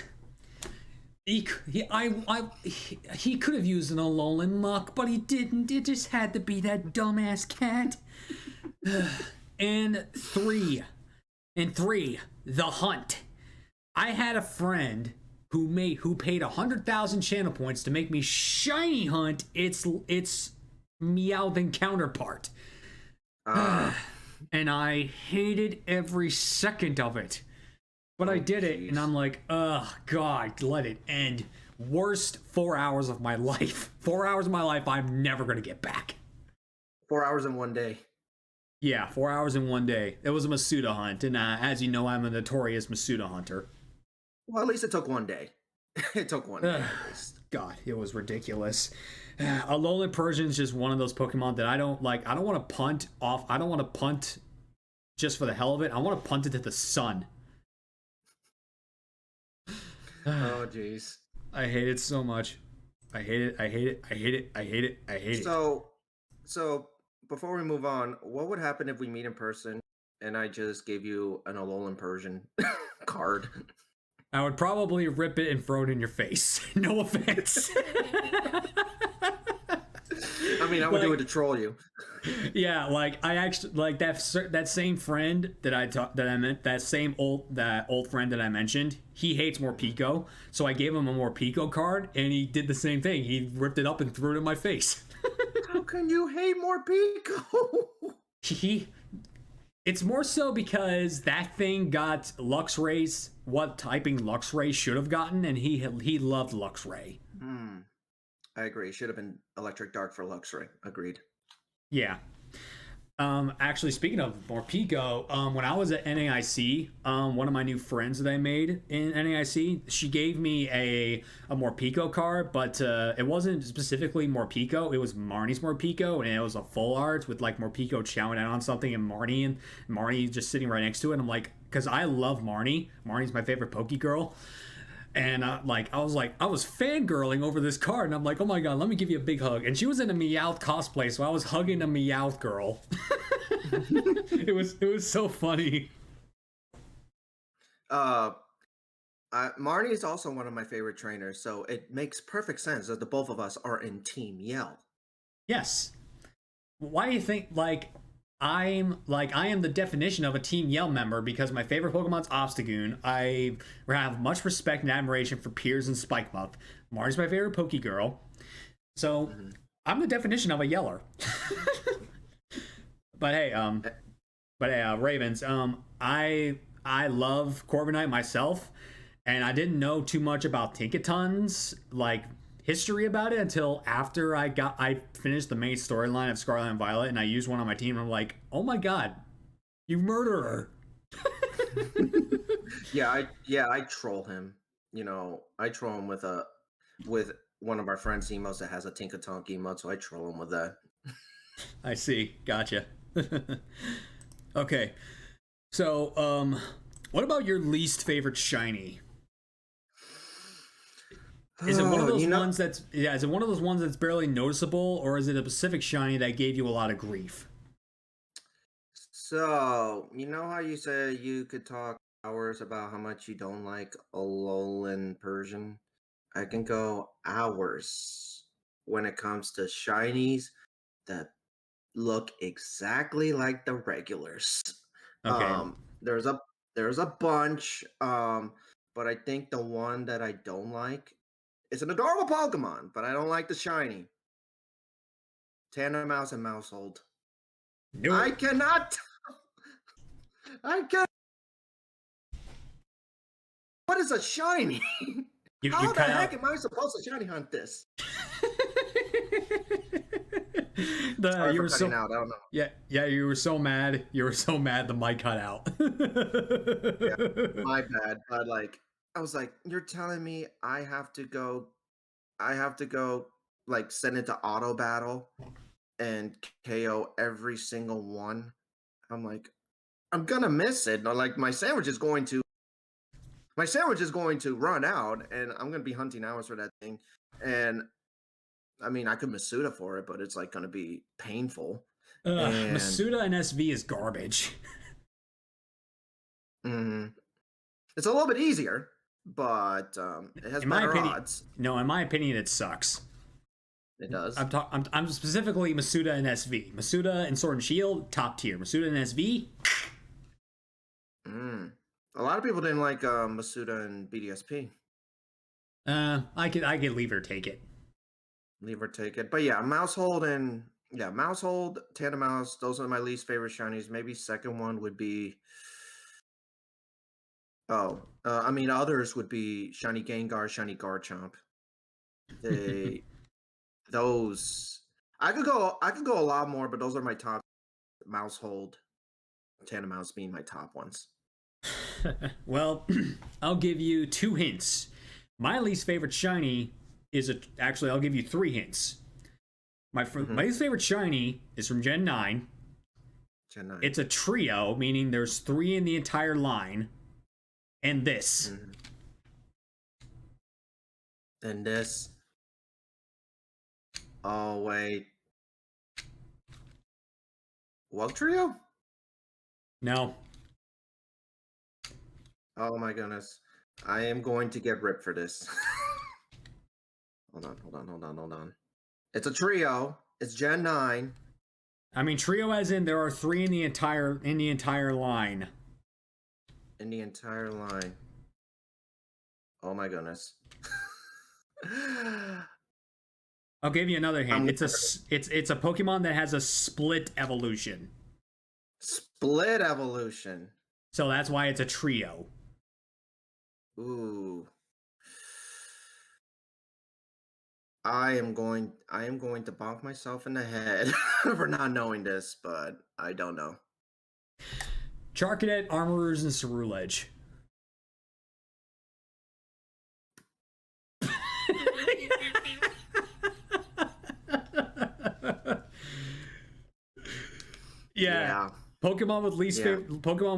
He could have used an Alolan Muck, but he didn't. It just had to be that dumbass cat. And 3, the hunt. I had a friend who paid 100,000 channel points to make me shiny hunt its Meowth counterpart. And I hated every second of it. But I did it, and I'm like, oh, God, let it end. Worst 4 hours of my life. 4 hours of my life I'm never going to get back. 4 hours in one day. Yeah, 4 hours in one day. It was a Masuda hunt, and as you know, I'm a notorious Masuda hunter. Well, at least it took one day. It took one day, at least. God, it was ridiculous. Alolan Persian is just one of those Pokemon that I don't like. I don't want to punt off. I don't want to punt just for the hell of it. I want to punt it to the sun. Oh, jeez. I hate it so much. I hate it. I hate it. I hate it. I hate it. I hate it. So before we move on, what would happen if we meet in person and I just gave you an Alolan Persian card? I would probably rip it and throw it in your face. No offense. I mean, I would do it to troll you. Yeah, like I actually like that same friend that old friend that I mentioned. He hates Morpeko, so I gave him a Morpeko card, and he did the same thing. He ripped it up and threw it in my face. How can you hate Morpeko? It's more so because that thing got Luxray's what typing Luxray should have gotten, and he loved Luxray. I agree. Should have been Electric Dark for Luxray. Agreed. Yeah. Actually, speaking of Morpeko, when I was at NAIC, one of my new friends that I made in NAIC, she gave me a Morpeko card, but it wasn't specifically Morpeko. It was Marnie's Morpeko, and it was a full art with like Morpeko chowing down on something, and Marnie just sitting right next to it. And I'm like, because I love Marnie. Marnie's my favorite Poke girl. And I was fangirling over this card, and I'm like, oh my God, let me give you a big hug. And she was in a Meowth cosplay, so I was hugging a Meowth girl. It was so funny. Marnie is also one of my favorite trainers, so it makes perfect sense that the both of us are in Team Yell. Yes. Why do you think, like, I am the definition of a Team Yell member because my favorite Pokemon's Obstagoon. I have much respect and admiration for Piers and Spikemuth. Marty's my favorite Pokegirl. So I'm the definition of a yeller. But hey, Ravens, I love Corviknight myself, and I didn't know too much about Tinkaton's like history about it until after I finished the main storyline of Scarlet and Violet, and I used one on my team. And I'm like, oh my god, you murderer! I troll him. You know, I troll him with one of our friends' emotes that has a Tinkaton emote, so I troll him with that. I see. Gotcha. Okay. So, what about your least favorite shiny? Is it one of those ones that's is it one of those ones that's barely noticeable, or is it a specific shiny that gave you a lot of grief? So, you know how you said you could talk hours about how much you don't like Alolan Persian? I can go hours when it comes to shinies that look exactly like the regulars. Okay. There's a bunch, but I think the one that I don't like is an adorable Pokemon, but I don't like the shiny. Tandemaus and Mousehold. I cannot. I can. What is a shiny? How the heck am I supposed to shiny hunt this? You were so out. I don't know. Yeah, you were so mad. You were so mad the mic cut out. Yeah, my bad. But like, I was like, you're telling me I have to go like send it to auto battle and KO every single one. I'm like, I'm gonna miss it. Or like my sandwich is going to run out, and I'm gonna be hunting hours for that thing. And I mean, I could Masuda for it, but it's like gonna be painful. Masuda and SV is garbage. It's a little bit easier, but it has better odds. No, in my opinion, it sucks. It does. I'm specifically Masuda and SV. Masuda and Sword and Shield, top tier. Masuda and SV. A lot of people didn't like Masuda and BDSP. I could leave or take it. Leave or take it. But yeah, Mousehold, Tandemaus, those are my least favorite shinies. Maybe second one would be others would be Shiny Gengar, Shiny Garchomp. Those I could go a lot more, but those are my top. Mousehold, Tandemaus being my top ones. Well, I'll give you 2 hints. My least favorite shiny is actually I'll give you 3 hints. My least favorite shiny is from Gen 9. Gen 9. It's a trio, meaning there's 3 in the entire line. And this. And this. Oh wait. What trio? No. Oh my goodness. I am going to get ripped for this. Hold on. It's a trio. It's Gen 9. I mean trio as in there are 3 in the entire line. In the entire line. Oh my goodness. I'll give you another hint. It's a Pokemon that has a split evolution. Split evolution. So that's why it's a trio. Ooh. I am going to bonk myself in the head for not knowing this, but I don't know. Charcadet, Armorers, and Ceruledge. Yeah. Pokemon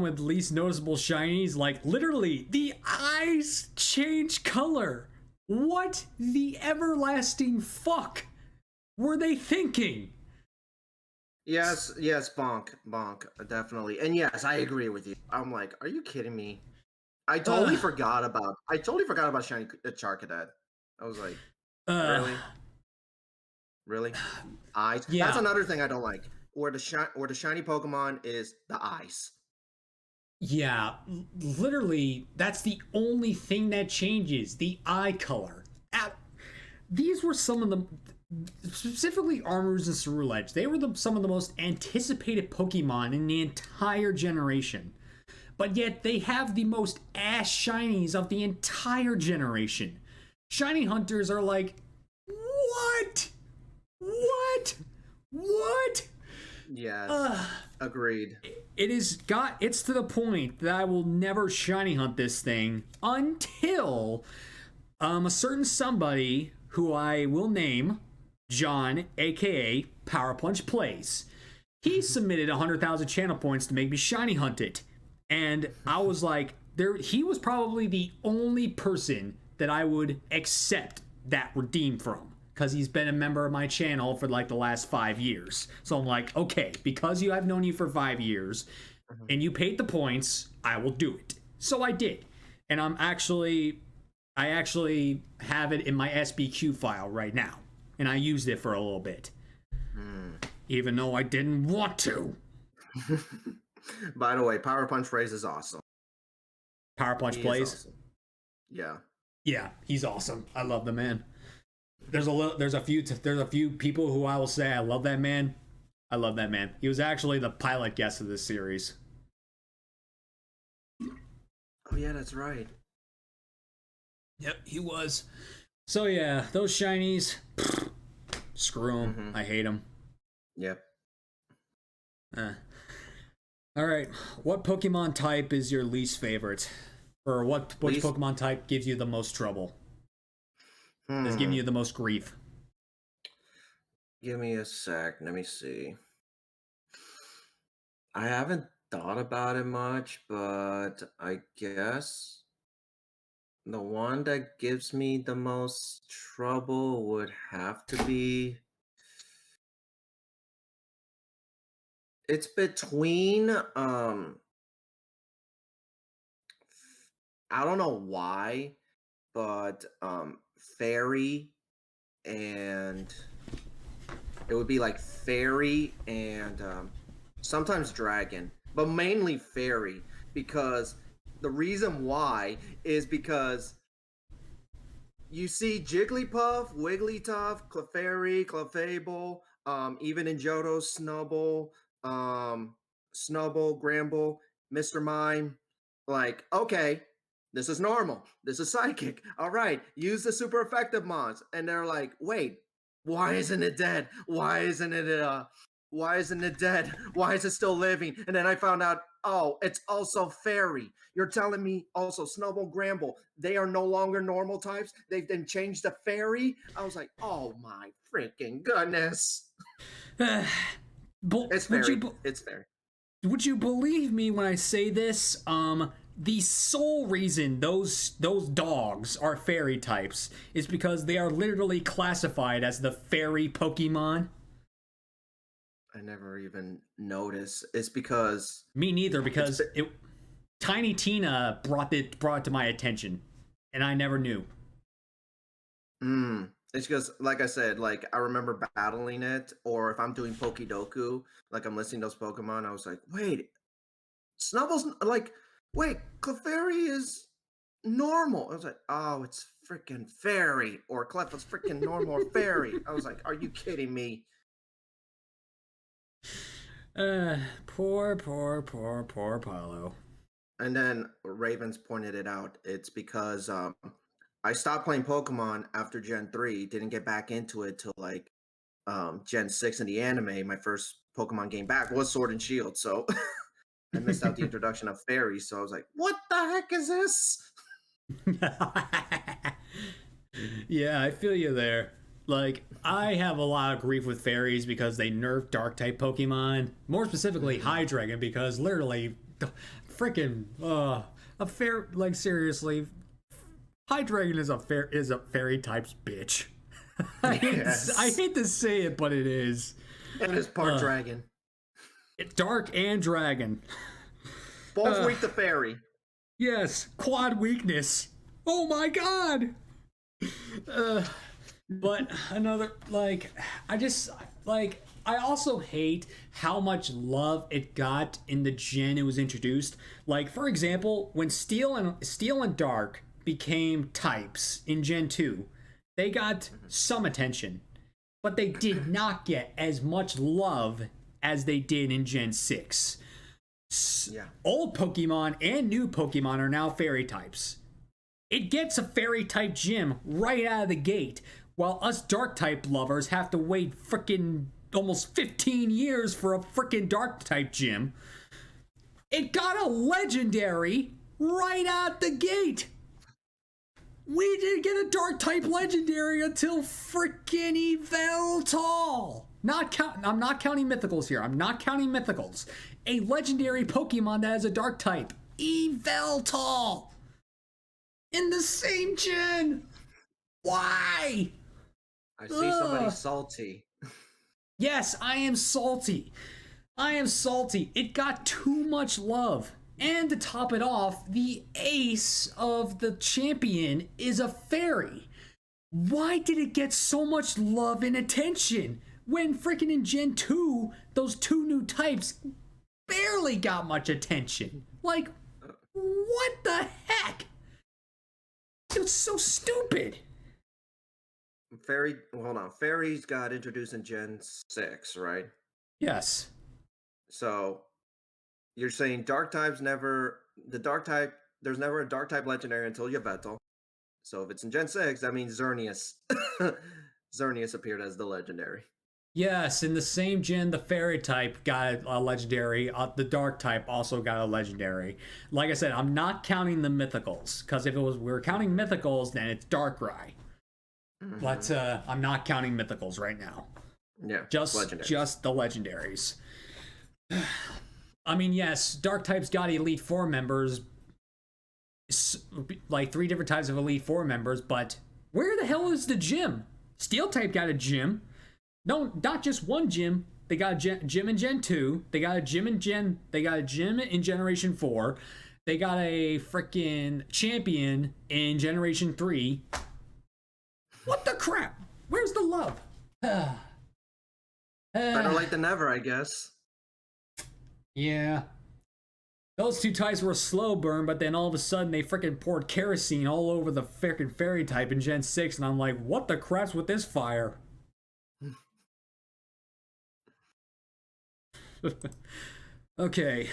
with least noticeable shinies, like literally the eyes change color. What the everlasting fuck were they thinking? Yes, bonk, definitely. And yes, I agree with you. I'm like, are you kidding me? I totally forgot about shiny Charcadet. I was like, really? Eyes. Yeah. That's another thing I don't like. where the shiny Pokemon is the eyes. Yeah, literally, that's the only thing that changes, the eye color. These were some of the, specifically Armors and Ceruledge, they were some of the most anticipated Pokemon in the entire generation. But yet they have the most ass shinies of the entire generation. Shiny hunters are like, what? What? What? Yes, agreed. It's to the point that I will never shiny hunt this thing until a certain somebody who I will name John, aka Power Punch Plays. He submitted 100,000 channel points to make me shiny hunt it. And I was like, he was probably the only person that I would accept that redeem from, because he's been a member of my channel for like the last 5 years. So I'm like, okay, because I've known you for 5 years and you paid the points, I will do it. So I did. And I actually have it in my SBQ file right now. And I used it for a little bit. Even though I didn't want to. By the way, Power Punch Plays is awesome. Power Punch Plays? Awesome. Yeah. Yeah, he's awesome. I love the man. There's a few people who I will say I love that man. I love that man. He was actually the pilot guest of this series. Oh yeah, that's right. Yep, he was. So yeah, those shinies, screw them. I hate them. Yep. All right, what Pokemon type is your least favorite? Or which Pokemon type gives you the most trouble? Is giving you the most grief? Give me a sec. Let me see. I haven't thought about it much, but I guess the one that gives me the most trouble would have to be... It's between I don't know why, but fairy and it would be like fairy and sometimes dragon, but mainly fairy, because the reason why is because you see Jigglypuff, Wigglytuff, Clefairy, Clefable, even in Johto, Snubble, Snubble, Gramble, Mr. Mime. Like, okay, this is normal. This is psychic. All right, use the super effective mons. And they're like, wait, why isn't it dead? Why isn't it dead? Why is it still living? And then I found out, oh, it's also fairy. You're telling me also Snubble, Gramble, they are no longer normal types? They've then changed to fairy? I was like, oh my freaking goodness. It's fairy. It's fairy. Would you believe me when I say this? The sole reason those dogs are fairy types is because they are literally classified as the fairy Pokemon. I never even noticed. It's because... Me neither, because Tiny Tina brought it to my attention, and I never knew. It's because, like I said, like I remember battling it, or if I'm doing Pokedoku, like I'm listing those Pokemon, I was like, wait, Snubble's like, wait, Clefairy is normal. I was like, oh, it's freaking fairy, or Clef is freaking normal or fairy. I was like, are you kidding me? Poor Paolo. And then Ravens pointed it out. It's because I stopped playing Pokemon after Gen 3, didn't get back into it till like Gen 6 in the anime. My first Pokemon game back was Sword and Shield, so I missed out the introduction of fairies, so I was like, what the heck is this? Yeah, I feel you there. Like, I have a lot of grief with fairies because they nerfed dark type Pokemon. More specifically, Hydreigon, because literally, freaking, seriously, Hydreigon is a fairy type's bitch. I hate to say it, but it is. It is part dragon. Dark and dragon. Both weak to fairy. Yes, quad weakness. Oh my god! But another, like, I just, like, I also hate how much love it got in the gen it was introduced. Like, for example, when Steel and Dark became types in Gen 2, they got some attention, but they did not get as much love as they did in Gen 6. Yeah. Old Pokemon and new Pokemon are now fairy types. It gets a fairy type gym right out of the gate, while us dark type lovers have to wait frickin' almost 15 years for a frickin' dark type gym. It got a legendary right out the gate. We didn't get a dark type legendary until frickin' Yveltal. I'm not counting mythicals here. I'm not counting mythicals. A legendary Pokemon that has a dark type, Yveltal, in the same gen. Why? I see somebody salty. Yes, I am salty. I am salty. It got too much love. And to top it off, the ace of the champion is a fairy. Why did it get so much love and attention when freaking in Gen 2, those two new types barely got much attention? Like, what the heck? It's so stupid. Hold on. Fairies got introduced in Gen 6, right? Yes. So you're saying there's never a dark type legendary until Yveltal. So if it's in Gen 6, that means Xerneas. Xerneas appeared as the legendary. Yes, in the same gen, the fairy type got a legendary. The dark type also got a legendary. Like I said, I'm not counting the mythicals, because if we were counting mythicals, then it's Darkrai. But I'm not counting mythicals right now. Yeah, just the legendaries. I mean, yes, dark types got Elite Four members, like 3 different types of Elite Four members. But where the hell is the gym? Steel type got a gym. No, not just one gym. They got a gym in Gen 2. They got a gym in Generation 4. They got a freaking champion in Generation 3. What the crap? Where's the love? Better late than never, I guess. Yeah. Those two types were a slow burn, but then all of a sudden they freaking poured kerosene all over the freaking fairy type in Gen 6, and I'm like, what the crap's with this fire? Okay.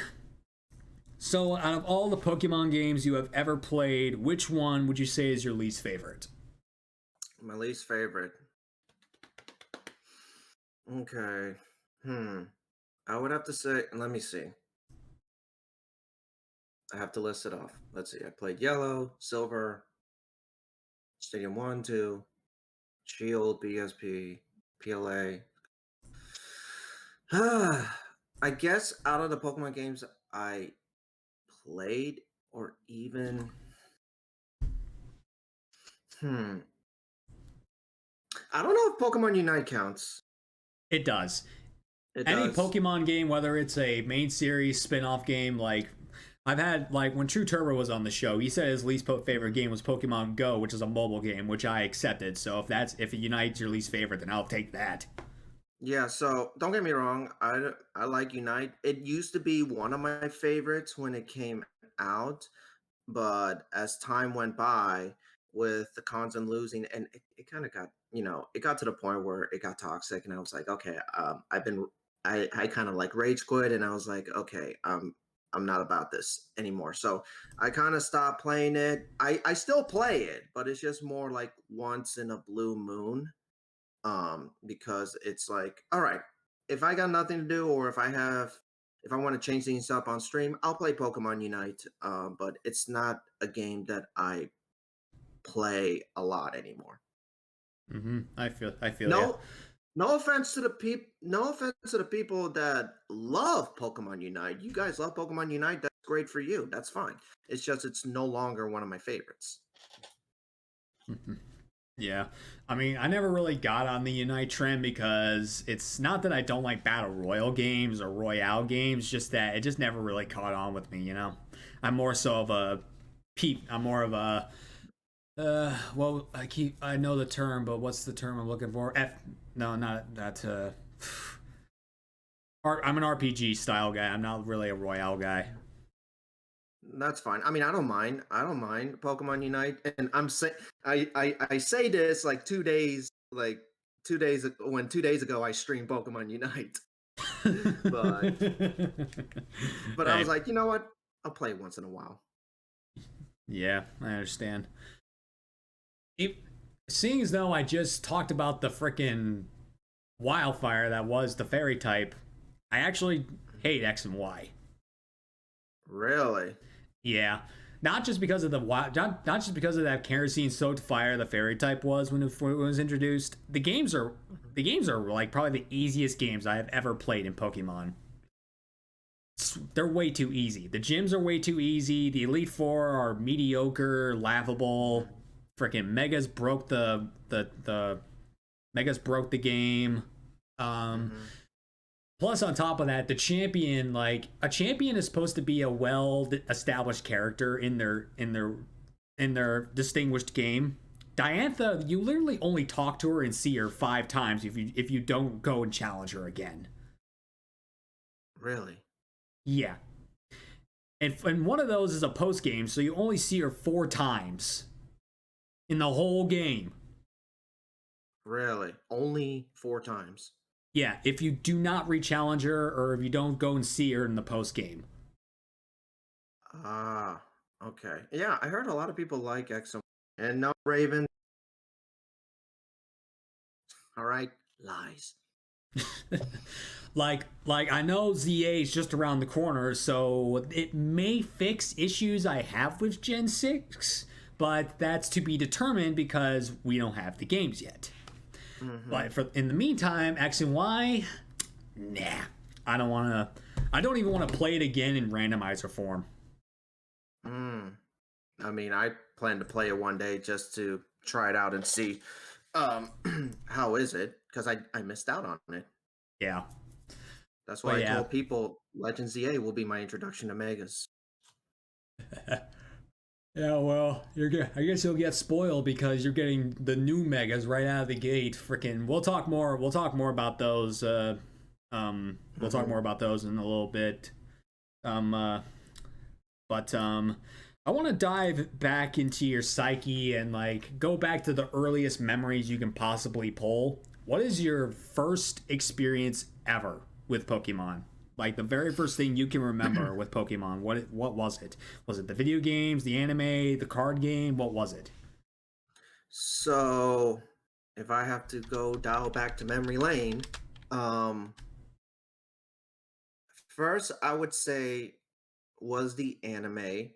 So, out of all the Pokemon games you have ever played, which one would you say is your least favorite? My least favorite. Okay. I would have to say, let me see. I have to list it off. Let's see. I played Yellow, Silver, Stadium 1, 2, Shield, BSP, PLA. I guess out of the Pokemon games I played, or even I don't know if Pokemon Unite counts. It does. Any Pokemon game, whether it's a main series, spin-off game, like I've had, like when True Turbo was on the show, he said his least favorite game was Pokemon Go, which is a mobile game, which I accepted. So if it Unite's your least favorite, then I'll take that. Yeah, so don't get me wrong, I like Unite. It used to be one of my favorites when it came out, but as time went by with the cons and losing, and it kind of got, it got to the point where it got toxic, and I was like, okay, I kind of like rage quit, and I was like, okay, I'm not about this anymore. So I kind of stopped playing it. I still play it, but it's just more like once in a blue moon. Because it's like, all right, if I got nothing to do, or if I want to change things up on stream, I'll play Pokemon Unite. But it's not a game that I play a lot anymore. I feel no offense to the people that love Pokemon Unite. You guys love Pokemon Unite. That's great for you. That's fine. It's just it's no longer one of my favorites. Yeah, I mean, I never really got on the Unite trend because it's not that I don't like Battle Royale games or Royale games, just that it just never really caught on with me, I'm more so of a I'm more of a, I know the term, but what's the term I'm looking for? No, not that, I'm an RPG style guy. I'm not really a Royale guy. That's fine. I mean, I don't mind. I don't mind Pokemon Unite, and I say this like 2 days, like 2 days when 2 days ago I streamed Pokemon Unite, but I was Hey, like, you know what? I'll play it once in a while. yeah, I understand. It, Seeing as though I just talked about the frickin' wildfire that was the fairy type, I actually hate X and Y. Really? Yeah, not just because of not just because of that kerosene soaked fire the fairy type was when it was introduced. The games are like probably the easiest games I have ever played in Pokemon. They're way too easy. The gyms are way too easy. The Elite Four are mediocre, laughable. Freaking Megas broke the Megas broke the game. Um, Mm-hmm. Plus, on top of that, the champion, like a champion, is supposed to be a well-established character in their distinguished game. Diantha, you literally only talk to her and see her 5 times if you don't go and challenge her again. Really? Yeah, and one of those is a post game, so you only see her 4 times in the whole game. Really? Only 4 times? Yeah, if you do not re-challenge her or if you don't go and see her in the post game. Ah, okay. Yeah, I heard a lot of people like Exo. And no, Raven. All right, lies. like I know ZA is just around the corner, so it may fix issues I have with Gen 6, but that's to be determined because we don't have the games yet. Mm-hmm. But in the meantime, X and Y, nah. I don't even want to play it again in randomizer form. I mean, I plan to play it one day just to try it out and see um how is it, because I missed out on it. Yeah. That's But why I yeah. told people Legends EA will be my introduction to Megas. Yeah, well, I guess you'll get spoiled because you're getting the new megas right out of the gate. Freaking, we'll talk more. We'll talk more about those. We'll talk more about those in a little bit. Um, but I want to dive back into your psyche and like go back to the earliest memories you can possibly pull. What is your first experience ever with Pokemon? Like the very first thing you can remember with Pokemon. What was it? Was it the video games, the anime, the card game? What was it? So, if I have to go dial back to memory lane, um, first I would say was the anime,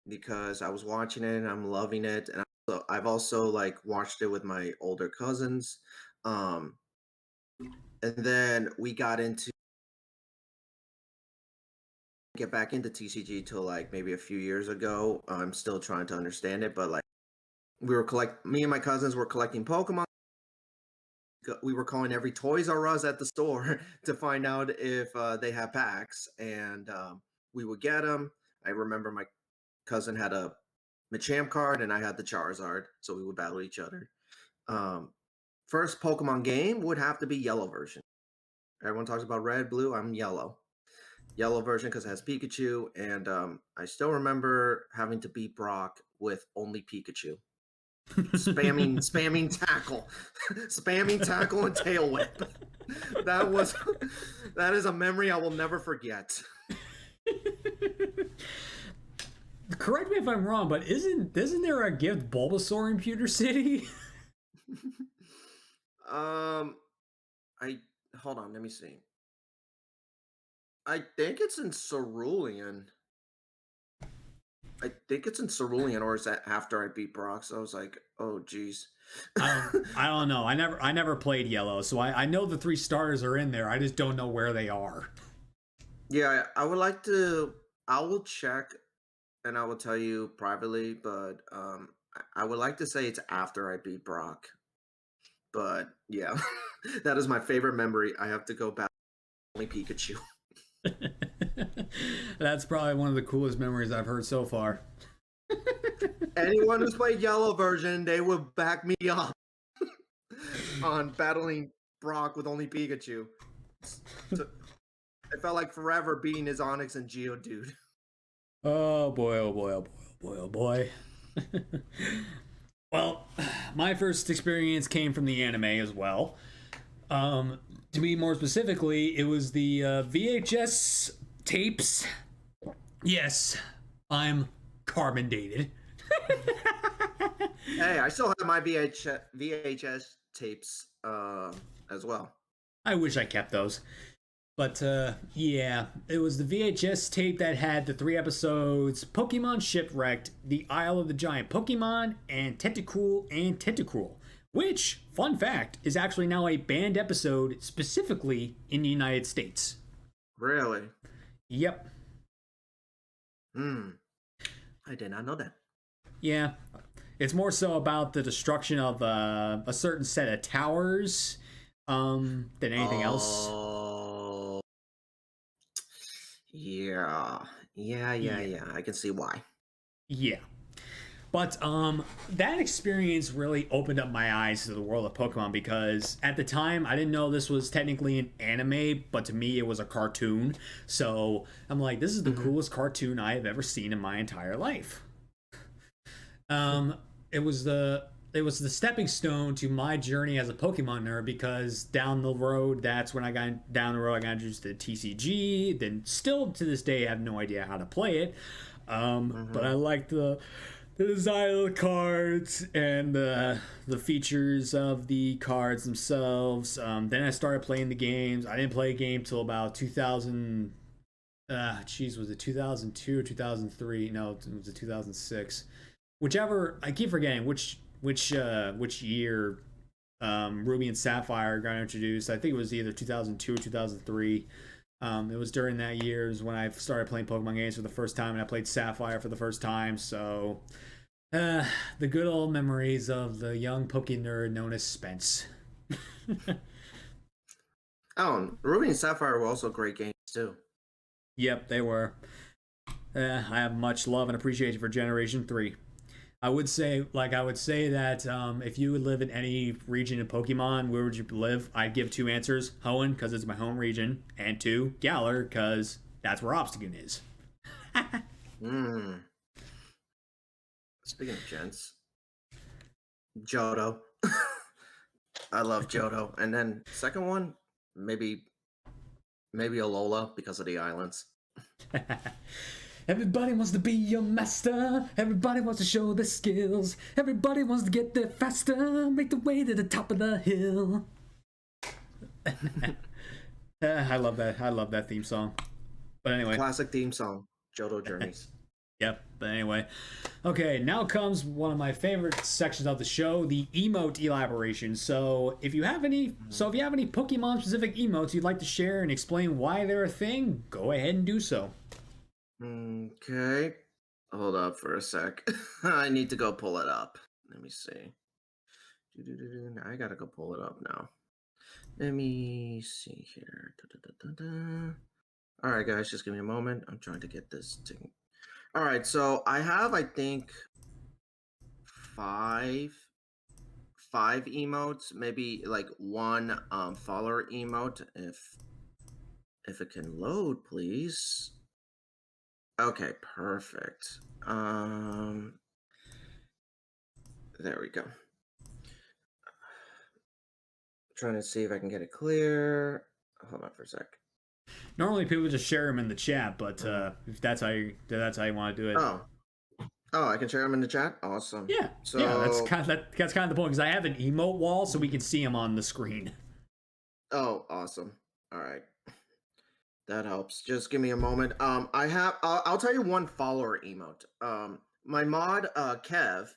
because I was watching it and I'm loving it, and I've also like watched it with my older cousins. Um, and then we got into get back into TCG till like maybe a few years ago. I'm still trying to understand it, but like me and my cousins were collecting Pokemon. We were calling every Toys R Us at the store to find out if they had packs, and we would get them. I remember my cousin had a Machamp card, and I had the Charizard, so we would battle each other. Um, First Pokemon game would have to be yellow version. Everyone talks about red, blue. I'm yellow. Yellow version because it has Pikachu, and I still remember having to beat Brock with only Pikachu. Spamming tackle, spamming tackle and tail whip. That is a memory I will never forget. Correct me if I'm wrong, but isn't there a gift Bulbasaur in Pewter City? I hold on, let me see. I think it's in Cerulean. I think it's in Cerulean, or is that after I beat Brock? So I was like, oh geez. I don't know. I never played Yellow, so I know the 3 starters are in there. I just don't know where they are. Yeah, I would like to. I will check, and I will tell you privately. But I would like to say it's after I beat Brock. But yeah, that is my favorite memory. I have to go back only Pikachu. That's probably one of the coolest memories I've heard so far. Anyone who's played Yellow version, they would back me up on battling Brock with only Pikachu. It felt like forever being his Onyx and Geodude. Oh boy, oh boy, oh boy, oh boy, oh boy. Well, my first experience came from the anime as well. To be more specifically, it was the VHS tapes. Yes, I'm carbon dated. Hey, I still have my VHS tapes as well. I wish I kept those. But yeah, it was the VHS tape that had the 3 episodes Pokemon Shipwrecked, The Isle of the Giant Pokemon, and Tentacruel, which, fun fact, is actually now a banned episode specifically in the United States. Really? Yep. I did not know that. Yeah. It's more so about the destruction of a certain set of towers than anything else. Yeah. I can see why. Yeah. But that experience really opened up my eyes to the world of Pokemon because at the time I didn't know this was technically an anime, but to me it was a cartoon. So I'm like, this is the coolest cartoon I have ever seen in my entire life. It was the stepping stone to my journey as a Pokemon nerd because down the road I got introduced to TCG. Then still to this day I have no idea how to play it. But I like the design of the cards and the features of the cards themselves. Then I started playing the games. I didn't play a game till about 2000. Was it 2002 or 2003? No, it was 2006. Whichever, I keep forgetting which year Ruby and Sapphire got introduced. I think it was either 2002 or 2003. It was during that year is when I started playing Pokemon games for the first time, and I played Sapphire for the first time. So, the good old memories of the young PokeNerd known as Spence. Ruby and Sapphire were also great games too. Yep, they were. I have much love and appreciation for Generation 3. I would say that if you would live in any region in Pokemon, where would you live? I'd give 2 answers. Hoenn, because it's my home region, and 2, Galar, because that's where Obstagoon is. Speaking of gents, Johto. I love Johto. And then second one, maybe Alola because of the islands. Everybody wants to be your master. Everybody wants to show their skills. Everybody wants to get there faster. Make the way to the top of the hill. I love that. I love that theme song. But anyway. Classic theme song, Johto Journeys. Yep. But anyway. Okay, now comes one of my favorite sections of the show, the emote elaboration. So if you have any Pokemon specific emotes you'd like to share and explain why they're a thing, go ahead and do so. Okay. Hold up for a sec. I need to go pull it up. Let me see. I gotta go pull it up now. Let me see here. All right, guys, just give me a moment. I'm trying to get this thing. All right, so I have, I think, five emotes, maybe like one follower emote, if it can load, please. Okay, perfect. There we go. Trying to see if I can get it clear. Hold on for a sec. Normally people just share them in the chat, but if that's how you want to do it. Oh, I can share them in the chat. Awesome. Yeah. So yeah, that's kind of the point because I have an emote wall so we can see them on the screen. Oh, awesome. All right. That helps. Just give me a moment. I'll tell you one follower emote. My mod Kev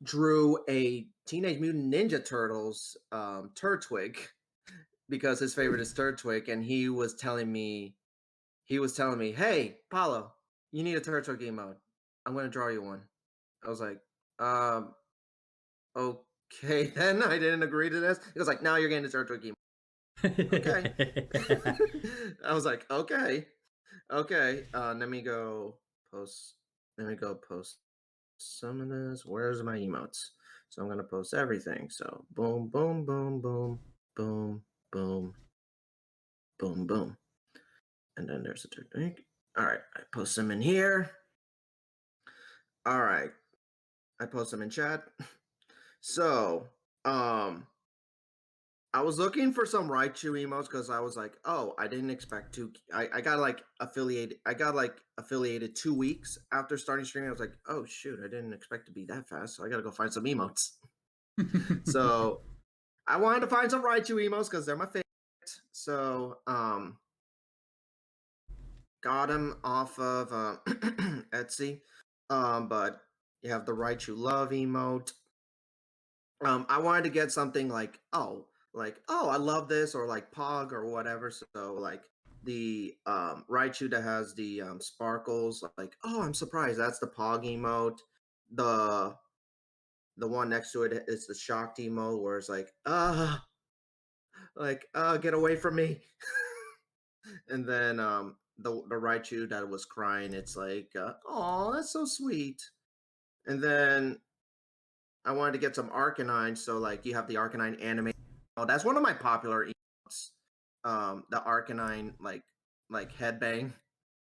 drew a Teenage Mutant Ninja Turtles Turtwig because his favorite is Turtwig, and he was telling me, "Hey, Paolo, you need a Turtwig emote. I'm going to draw you one." I was like, okay, then I didn't agree to this. He was like, "Now you're getting a Turtwig emote." Okay. I was like, okay. Let me go post some of this. Where's my emotes? So I'm gonna post everything. So boom, boom, boom, boom, boom, boom, boom, boom. And then there's a third thing. All right, I post them in here. All right, I post them in chat. So, I was looking for some Raichu emotes because I was like, oh, I didn't expect to. I got like affiliated. I got like affiliated 2 weeks after starting streaming. I was like, oh shoot, I didn't expect to be that fast. So I got to go find some emotes. So I wanted to find some Raichu emotes because they're my favorite. So got them off of Etsy. But you have the Raichu love emote. I wanted to get something like I love this, or like Pog or whatever. So like the Raichu that has the sparkles, like, oh, I'm surprised that's the Pog emote. The one next to it is the shocked emote where it's like get away from me. And then the Raichu that was crying, it's like oh, that's so sweet. And then I wanted to get some Arcanine, so like you have the Arcanine anime. Oh, that's one of my popular emotes. The Arcanine like headbang,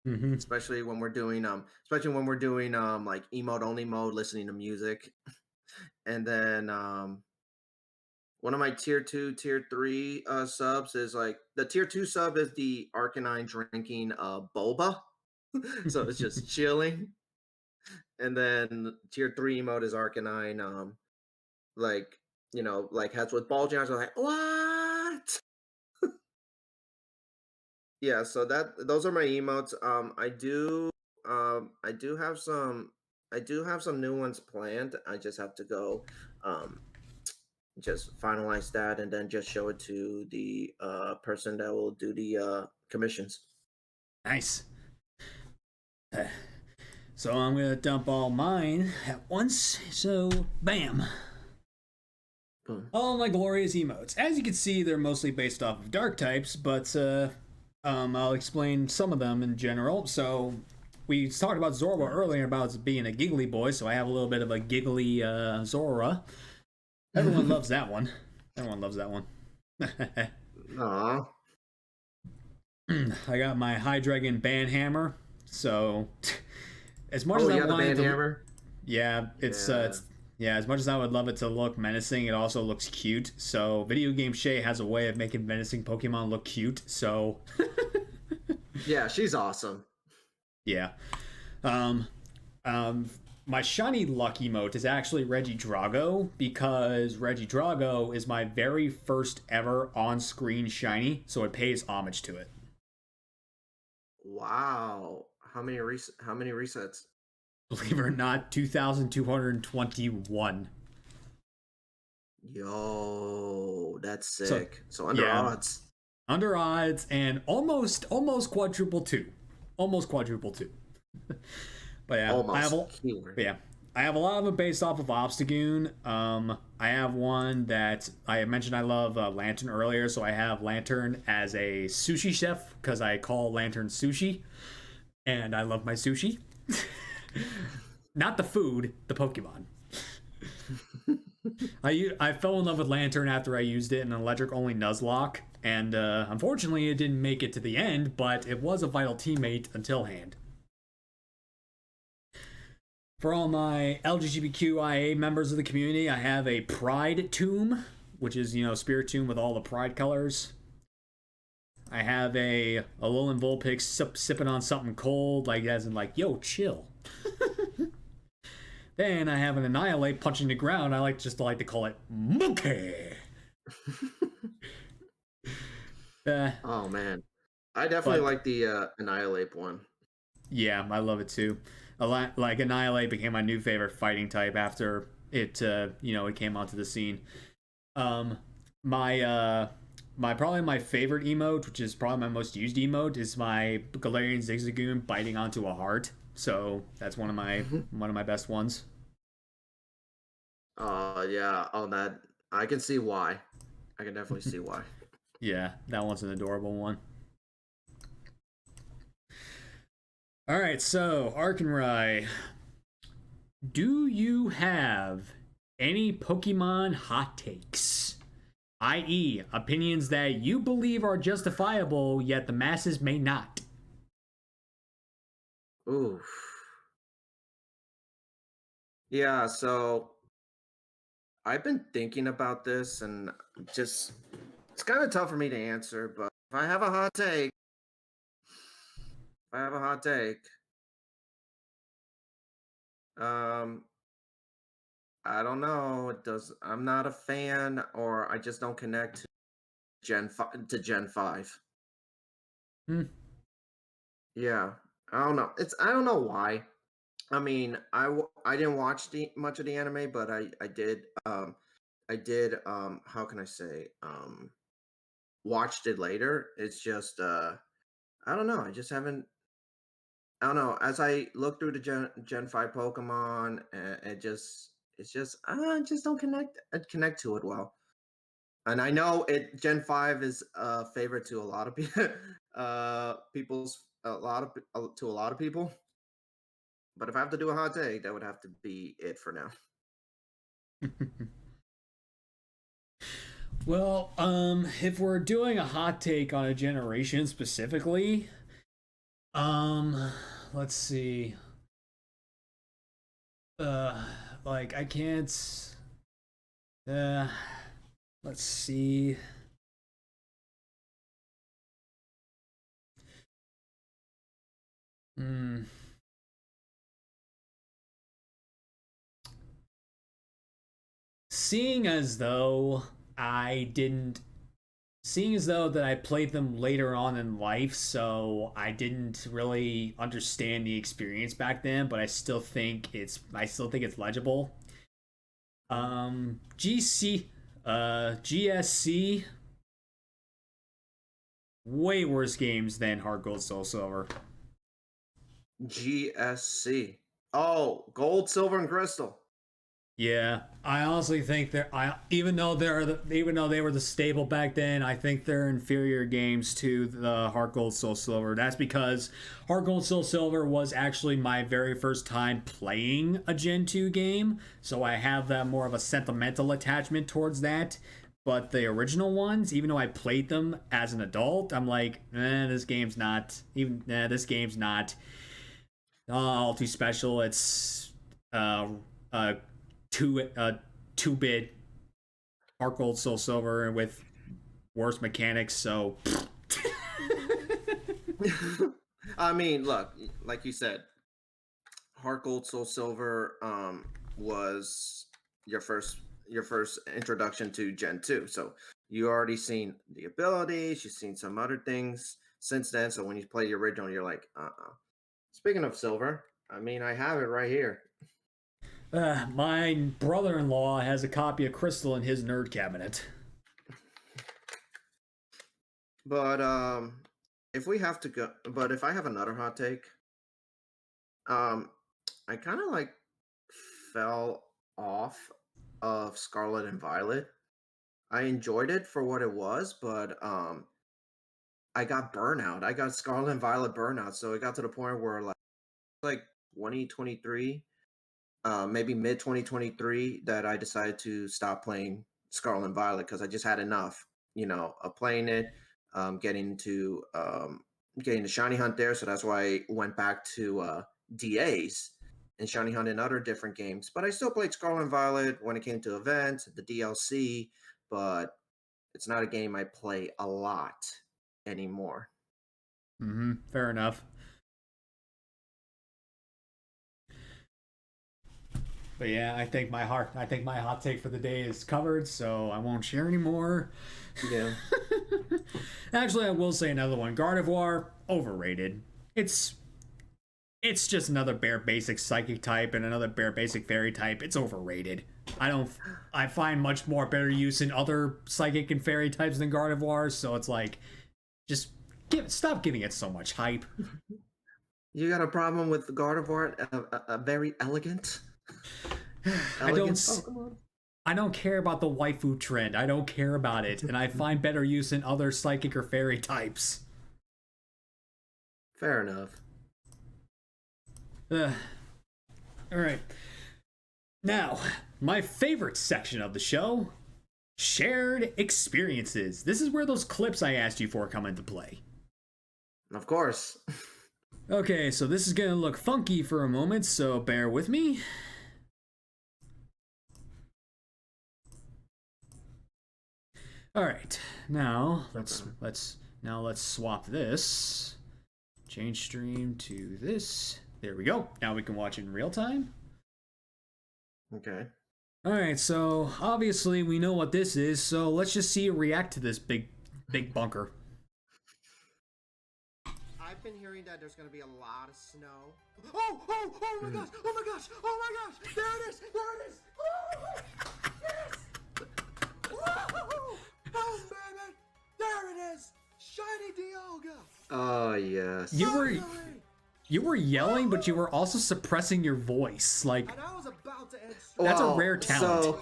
Mm-hmm. especially when we're doing like emote only mode, listening to music. And then one of my tier 2, tier 3 subs is like the tier 2 sub is the Arcanine drinking boba. So it's just chilling. And then tier 3 emote is Arcanine like like heads with bulging eyes are like, what? Yeah, so those are my emotes. I do have some new ones planned. I just have to go just finalize that and then just show it to the person that will do the commissions. Nice. So I'm gonna dump all mine at once. So bam. Boom. All my glorious emotes. As you can see, they're mostly based off of dark types, but I'll explain some of them in general. So we talked about Zorba earlier about being a giggly boy, so I have a little bit of a giggly Zora. Everyone loves that one. Everyone loves that one. Aw. I got my Hydreigon Banhammer, so as much as I the wanted to, Banhammer? yeah, it's as much as I would love it to look menacing, it also looks cute. So Video Game Shay has a way of making menacing Pokemon look cute. So Yeah, she's awesome. yeah. My shiny luck emote is actually Regidrago because Regidrago is my very first ever on-screen shiny, so it pays homage to it. Wow. How many resets? Believe it or not, 2,221. Yo, that's sick. So under yeah, odds. Under odds and almost quadruple two. Almost quadruple two. But yeah, I have a lot of them based off of Obstagoon. I have one that I mentioned I love Lantern earlier, so I have Lantern as a sushi chef because I call Lantern sushi, and I love my sushi. Not the food, the Pokemon. I fell in love with Lantern after I used it in an electric-only Nuzlocke, and unfortunately it didn't make it to the end, but it was a vital teammate until hand. For all my LGBTQIA members of the community, I have a Pride Tomb, which is, Spirit Tomb with all the Pride colors. I have a Alolan Vulpix sipping on something cold, like as in like, yo, chill. Then I have an Annihilate punching the ground. I like to call it Poké. Oh man, I definitely like the Annihilate one. Yeah, I love it too. Like Annihilate became my new favorite fighting type after it, it came onto the scene. My probably my favorite emote, which is probably my most used emote, is my Galarian Zigzagoon biting onto a heart. So that's one of my best ones. Yeah. Oh, that I can see why. I can definitely see why. Yeah, that one's an adorable one. All right, so Arcanrai, do you have any Pokemon hot takes? i.e., opinions that you believe are justifiable, yet the masses may not. Ooh. Yeah, so I've been thinking about this and just it's kind of tough for me to answer, but if I have a hot take, if I have a hot take, um, I don't know. It does. I'm not a fan, or I just don't connect to Gen 5. Hmm. Yeah, I don't know. I don't know why. I mean, I didn't watch much of the anime, but I did how can I say watched it later. It's just I don't know. I just haven't. I don't know. As I look through the Gen 5 Pokemon, it's just I just don't connect to it well. And I know it Gen 5 is a favorite to a lot of people, people's to a lot of people. But if I have to do a hot take, that would have to be it for now. Well, if we're doing a hot take on a generation specifically, um, let's see. Uh, like I can't. Uh, let's see. Hmm. Seeing as though I didn't seeing as though that I played them later on in life, so I didn't really understand the experience back then, but I still think it's legible. GC GSC, way worse games than Heart Gold Soul Silver. GSC. Oh, gold, silver, and crystal. Yeah, I honestly think even though even though they were the staple back then, I think they're inferior games to the Heart Gold Soul Silver. That's because Heart Gold Soul Silver was actually my very first time playing a Gen 2 game, so I have that more of a sentimental attachment towards that. But the original ones, even though I played them as an adult, I'm like, this game's not all too special. It's uh uh 2-bit Heart Gold Soul Silver with worse mechanics. So I mean, look, like you said, Heart Gold, Soul Silver was your first introduction to Gen 2. So you already seen the abilities, you've seen some other things since then. So when you play the original, you're like, Speaking of silver, I mean, I have it right here. my brother-in-law has a copy of Crystal in his nerd cabinet. But if we have to go, but if I have another hot take, um, I kind of like fell off of Scarlet and Violet. I enjoyed it for what it was, but I got burnout. I got Scarlet and Violet burnout, so it got to the point where like 2023, maybe mid 2023, that I decided to stop playing Scarlet and Violet because I just had enough, of playing it, getting to getting the shiny hunt there. So that's why I went back to DAs and shiny hunt in other different games. But I still played Scarlet and Violet when it came to events, the DLC, but it's not a game I play a lot anymore. Fair enough. But yeah, I think my hot take for the day is covered, so I won't share anymore. Yeah. Actually, I will say another one. Gardevoir, overrated. It's just another bare basic psychic type and another bare basic fairy type. It's overrated. I find much more better use in other psychic and fairy types than Gardevoir, so it's like just stop giving it so much hype. You got a problem with the Gardevoir? A very elegant, I don't elegant Pokemon. I don't care about the waifu trend. I don't care about it, and I find better use in other psychic or fairy types. Fair enough. All right. Now, my favorite section of the show, Shared experiences. This is where those clips I asked you for come into play. Of course. Okay, so this is gonna look funky for a moment, so bear with me. All right, now let's swap this. Change stream to this. There we go. Now we can watch in real time. Okay. All right, so obviously we know what this is, so let's just see it react to this big bunker. I've been hearing that there's gonna be a lot of snow. Oh my gosh! Oh my gosh! Oh my gosh! There it is! There it is! Oh, yes! Whoa! Oh baby! There it is! Shiny Dialga! Oh yes. You were yelling, but you were also suppressing your voice. Like, and I was about to end. That's a rare talent.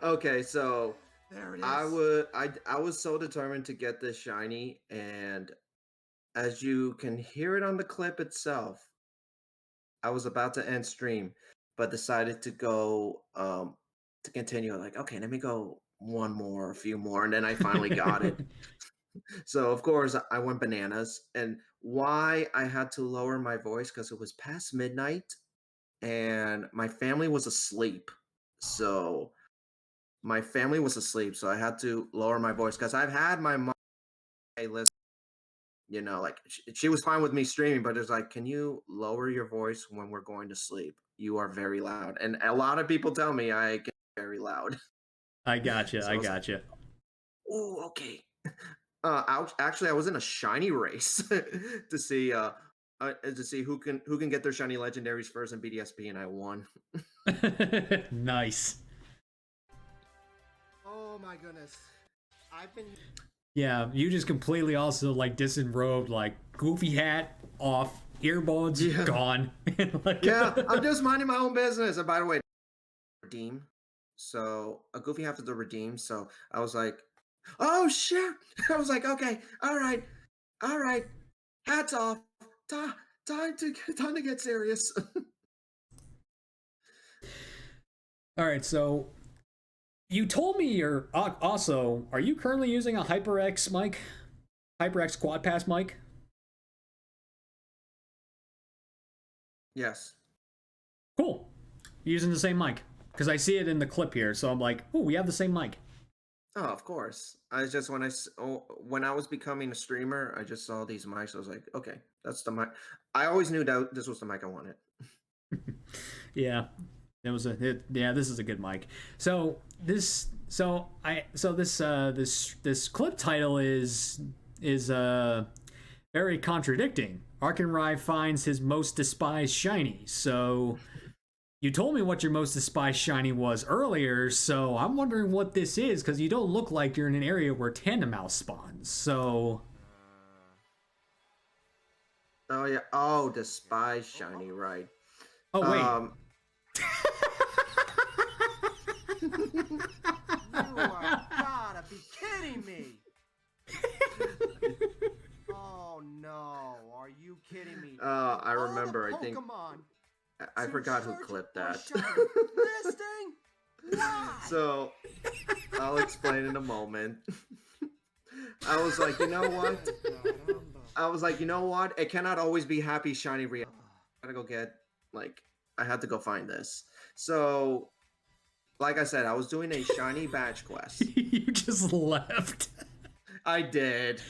Okay, so there it is. I was so determined to get this shiny, and as you can hear it on the clip itself, I was about to end stream, but decided to go to continue. Like, okay, let me go a few more, and then I finally got it. So of course I went bananas, and why I had to lower my voice because it was past midnight and my family was asleep. So I had to lower my voice because I've had my mom, hey, listen, like she was fine with me streaming, but it's like, can you lower your voice when we're going to sleep? You are very loud, and a lot of people tell me I get very loud. I gotcha. So I gotcha. Oh, okay. Actually, I was in a shiny race to see who can get their shiny legendaries first in BDSP, and I won. Nice. Oh my goodness, I've been. Yeah, you just completely also like disenrobed, like goofy hat off, earbuds gone. Like, yeah, I'm just minding my own business. And by the way, redeem. So a goofy have to redeem. So I was like, oh shit! I was like, okay, all right, hats off. Time to get serious. All right, so you told me you're also. Are you currently using a HyperX mic, HyperX Quad Pass mic? Yes. Cool. You're using the same mic because I see it in the clip here. So I'm like, oh, we have the same mic. Oh, of course. I just when I was becoming a streamer, I just saw these mics. I was like, okay, that's the mic. I always knew that this was the mic I wanted. Yeah, this is a good mic. So this clip title is very contradicting. Arcanrai finds his most despised shiny. So you told me what your most despised shiny was earlier, so I'm wondering what this is, because you don't look like you're in an area where Tandemaus spawns, so... Oh, yeah. Oh, despised shiny, right. Oh, wait. You are gotta be kidding me! Oh, no. Are you kidding me? I remember, I think... I forgot who clipped that. This thing? Why? So, I'll explain in a moment. I was like, you know what? It cannot always be happy, shiny react. I gotta go get, I had to go find this. So, like I said, I was doing a shiny badge quest. You just left. I did.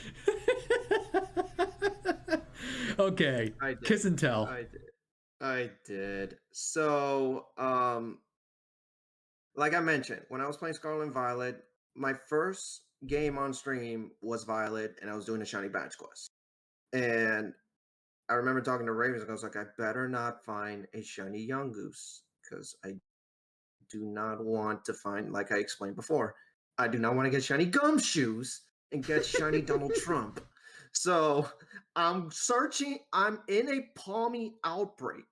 Okay. I did. Kiss and tell. I did. So, like I mentioned, when I was playing Scarlet and Violet, my first game on stream was Violet, and I was doing a shiny badge quest. And I remember talking to Ravens, and I was like, I better not find a shiny Yungoos, because I do not want to find, like I explained before, I do not want to get shiny Gumshoes and get shiny Donald Trump. So I'm searching. I'm in a Palmy outbreak,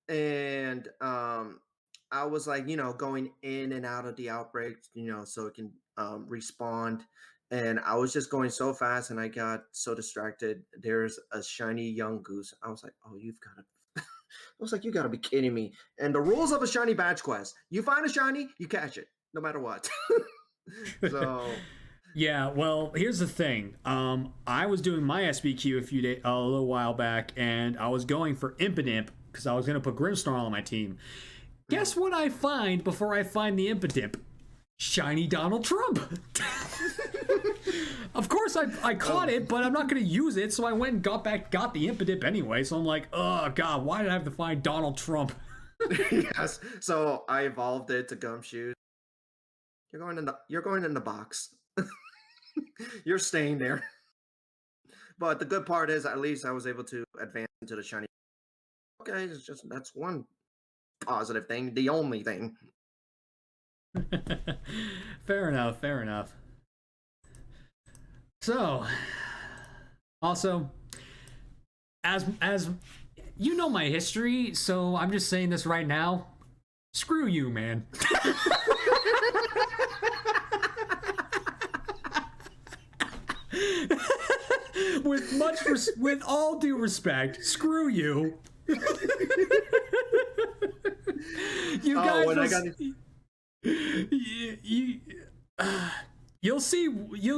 and I was like, going in and out of the outbreak, so it can respawn. And I was just going so fast, and I got so distracted. There's a shiny Yungoos. I was like, oh, you've got to. I was like, you got to be kidding me. And the rules of a shiny badge quest: you find a shiny, you catch it. no matter what. So Yeah, well, here's the thing. I was doing my SBQ a little while back, and I was going for Impidimp because I was going to put Grimmsnarl on my team. Guess what I find before I find the Impidimp? Shiny Donald Trump. Of course, I caught it, but I'm not going to use it, so I went and got the Impidimp anyway. So I'm like, oh god, why did I have to find Donald Trump? Yes. So I evolved it to Gumshoe. You're going in the box. You're staying there. But the good part is, at least I was able to advance into the shiny. Okay, that's one positive thing. The only thing. Fair enough. Fair enough. So, also, as you know my history, so I'm just saying this right now. Screw you, man. With all due respect, screw you. You guys you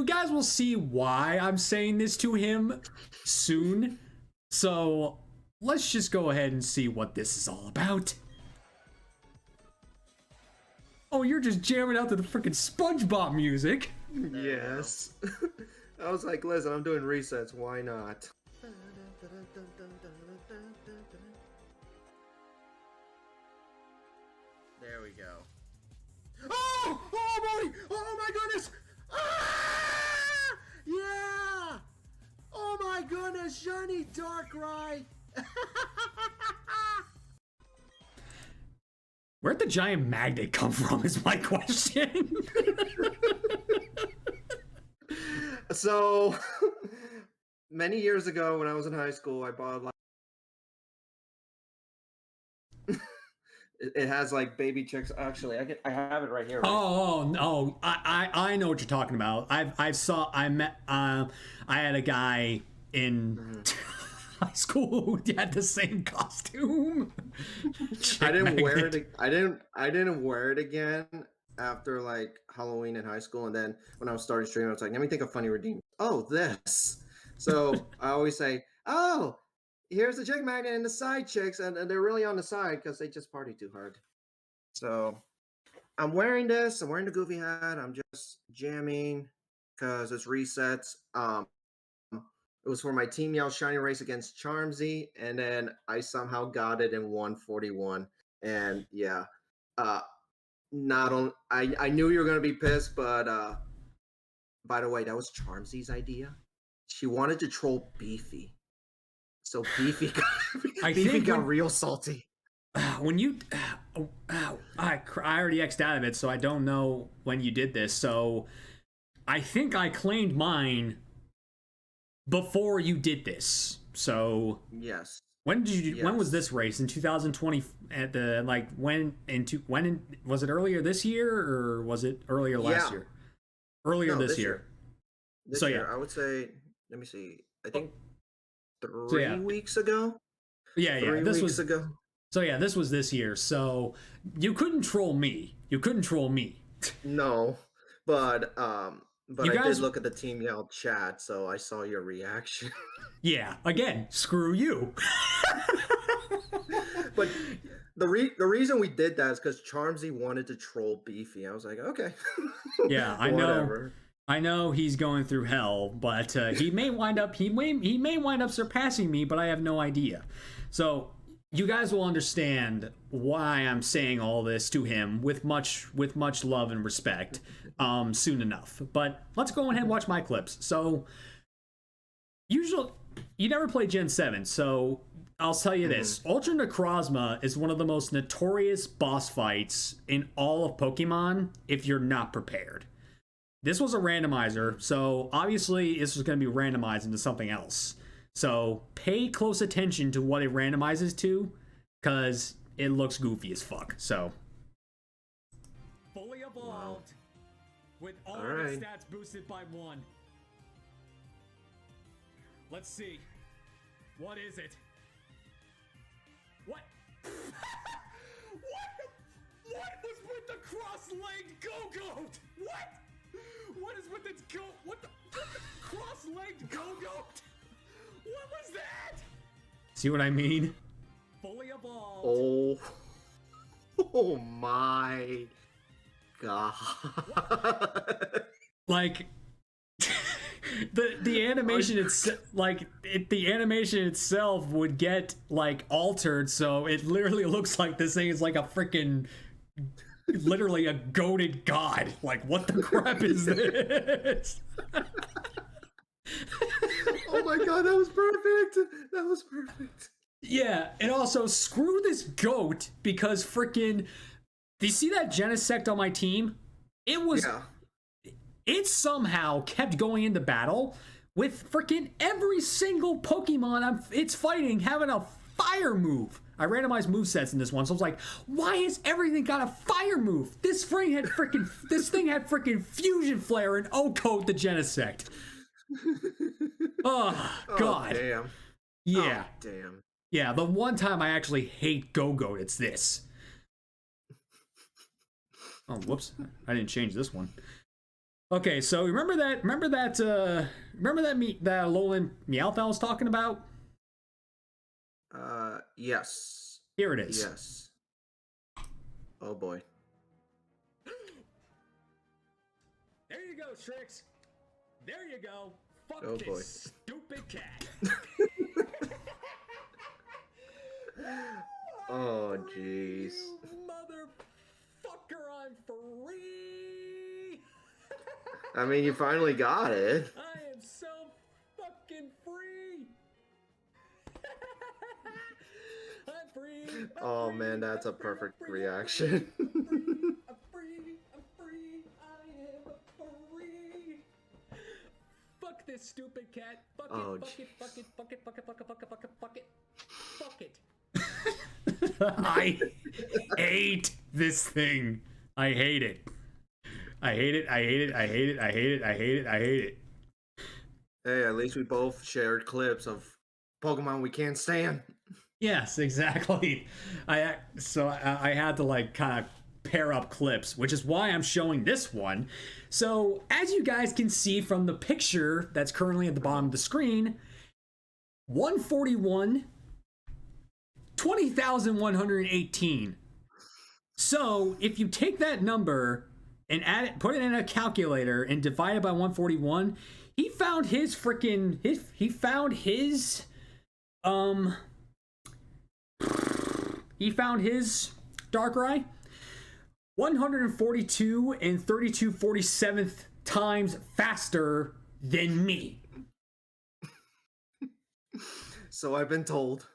guys will see why I'm saying this to him soon. So let's just go ahead and see what this is all about. Oh, you're just jamming out to the freaking SpongeBob music. Yes. I was like, listen, I'm doing resets. Why not? There we go. Oh! Oh boy! Oh my goodness! Ah! Yeah! Oh my goodness! Shiny Darkrai! Where'd the giant magnet come from is my question. So, many years ago when I was in high school, I bought like it has like baby chicks. Actually, I have it right here. Right? Oh, I know what you're talking about. I had a guy in high school who had the same costume. I didn't wear it. I didn't wear it again after like Halloween in high school, and then when I was starting streaming, I was like, let me think of funny redeem. Oh, this. So I always say, oh, here's the chick magnet and the side chicks, and they're really on the side because they just party too hard. So I'm wearing this. I'm wearing the goofy hat. I'm just jamming because it's resets. It was for my Team Yell Shiny race against Charmsy, and then I somehow got it in 141. And yeah, not on. I knew you were gonna be pissed, but by the way, that was Charmsy's idea. She wanted to troll Beefy, so Beefy got real salty. When you, I already X'd out of it, so I don't know when you did this. So I think I claimed mine before you did this. So yes. When did you? Yes. When was this race in 2020? At the was it earlier this year or was it earlier last year? Earlier this year. This year, I would say. Let me see. I think 3 weeks ago. Yeah, 3 weeks ago. So yeah, this was this year. So you couldn't troll me. No, but I did look at the Team Yell chat, so I saw your reaction. Yeah, again, screw you. But the reason we did that is because Charmsy wanted to troll Beefy. I was like, okay. Yeah, I know. I know he's going through hell, but he may wind up surpassing me, but I have no idea. So you guys will understand why I'm saying all this to him with much love and respect soon enough. But let's go ahead and watch my clips. So usually you never play Gen 7, so I'll tell you this. Ultra Necrozma is one of the most notorious boss fights in all of Pokemon if you're not prepared. This was a randomizer, so obviously this was going to be randomized into something else. So pay close attention to what it randomizes to, because it looks goofy as fuck. So fully evolved with all the stats boosted by 1. Let's see. What is it? What? What was with the cross-legged Goku? See what I mean? Fully evolved. Oh my god. Like the animation the animation itself would get like altered, so it literally looks like this thing is like a freaking literally a goated god. Like, what the crap is this? Oh my god, that was perfect. That was perfect. Yeah, and also screw this goat because freaking. Do you see that Genesect on my team? It was. Yeah. It somehow kept going into battle with freaking every single Pokemon it's fighting having a fire move. I randomized movesets in this one, so I was like, why has everything got a fire move? This thing had freaking Fusion Flare and O-Coat the Genesect. Oh, God. Oh, damn. Yeah. Oh, damn. Yeah, the one time I actually hate Go-Goat, it's this. Oh, whoops. I didn't change this one. Okay, so remember that Alolan Meowth I was talking about? Yes. Here it is. Yes. Oh boy. There you go, Strix. There you go. Fuck oh this boy. stupid cat. Oh jeez. Motherfucker, I'm free. I mean, you finally got it. I am so fucking free. I'm free. Oh man, that's a perfect reaction. I'm free. I am free. Fuck this stupid cat. Fuck it. I hate this thing. I hate it. I hate it. Hey, at least we both shared clips of Pokemon we can't stand. Yes, exactly. I had to like kind of pair up clips, which is why I'm showing this one. So as you guys can see from the picture that's currently at the bottom of the screen, 141, 20,118. So if you take that number and add it, put it in a calculator and divide it by 141, he found his Darkrai 142 and 32/47 times faster than me. So I've been told.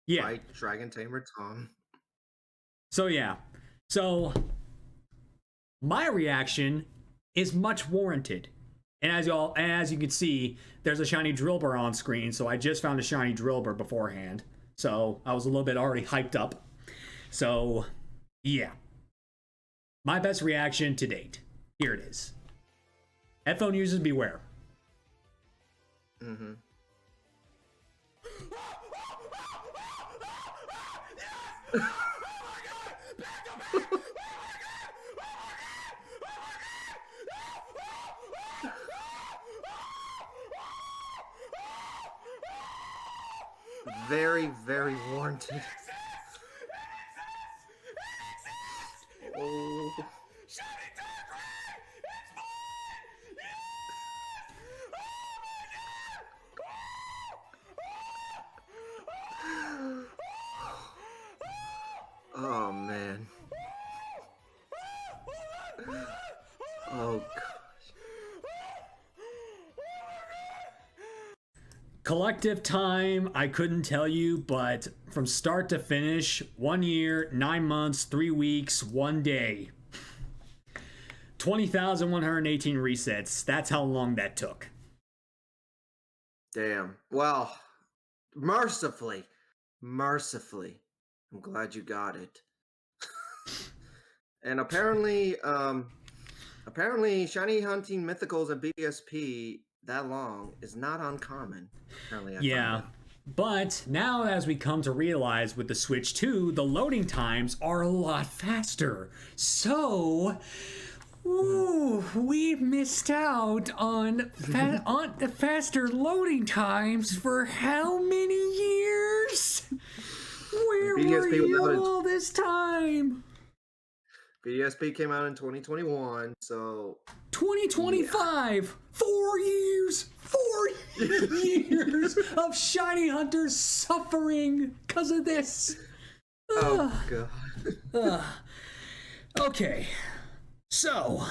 Yeah. By Dragon Tamer Tom. So yeah. So my reaction is much warranted. And as you can see, there's a shiny Drillbur on screen, so I just found a shiny Drillbur beforehand. So I was a little bit already hyped up. So yeah. My best reaction to date. Here it is. Headphone users beware. Mm-hmm. Very, very warranted. Oh. Oh man. Oh gosh. Collective time, I couldn't tell you, but from start to finish, 1 year, 9 months, 3 weeks, 1 day. 20,118 resets. That's how long that took. Damn. Well, mercifully, I'm glad you got it. And apparently shiny hunting mythicals at BSP that long is not uncommon. Apparently, yeah. But now, as we come to realize with the Switch 2, the loading times are a lot faster. So, we missed out on the faster loading times for how many years? Hunters? Where were BDSP was you out in all this time? BDSP came out in 2021, so 2025, yeah. 4 years, 4 years of shiny hunters suffering because of this. Oh god. Okay, so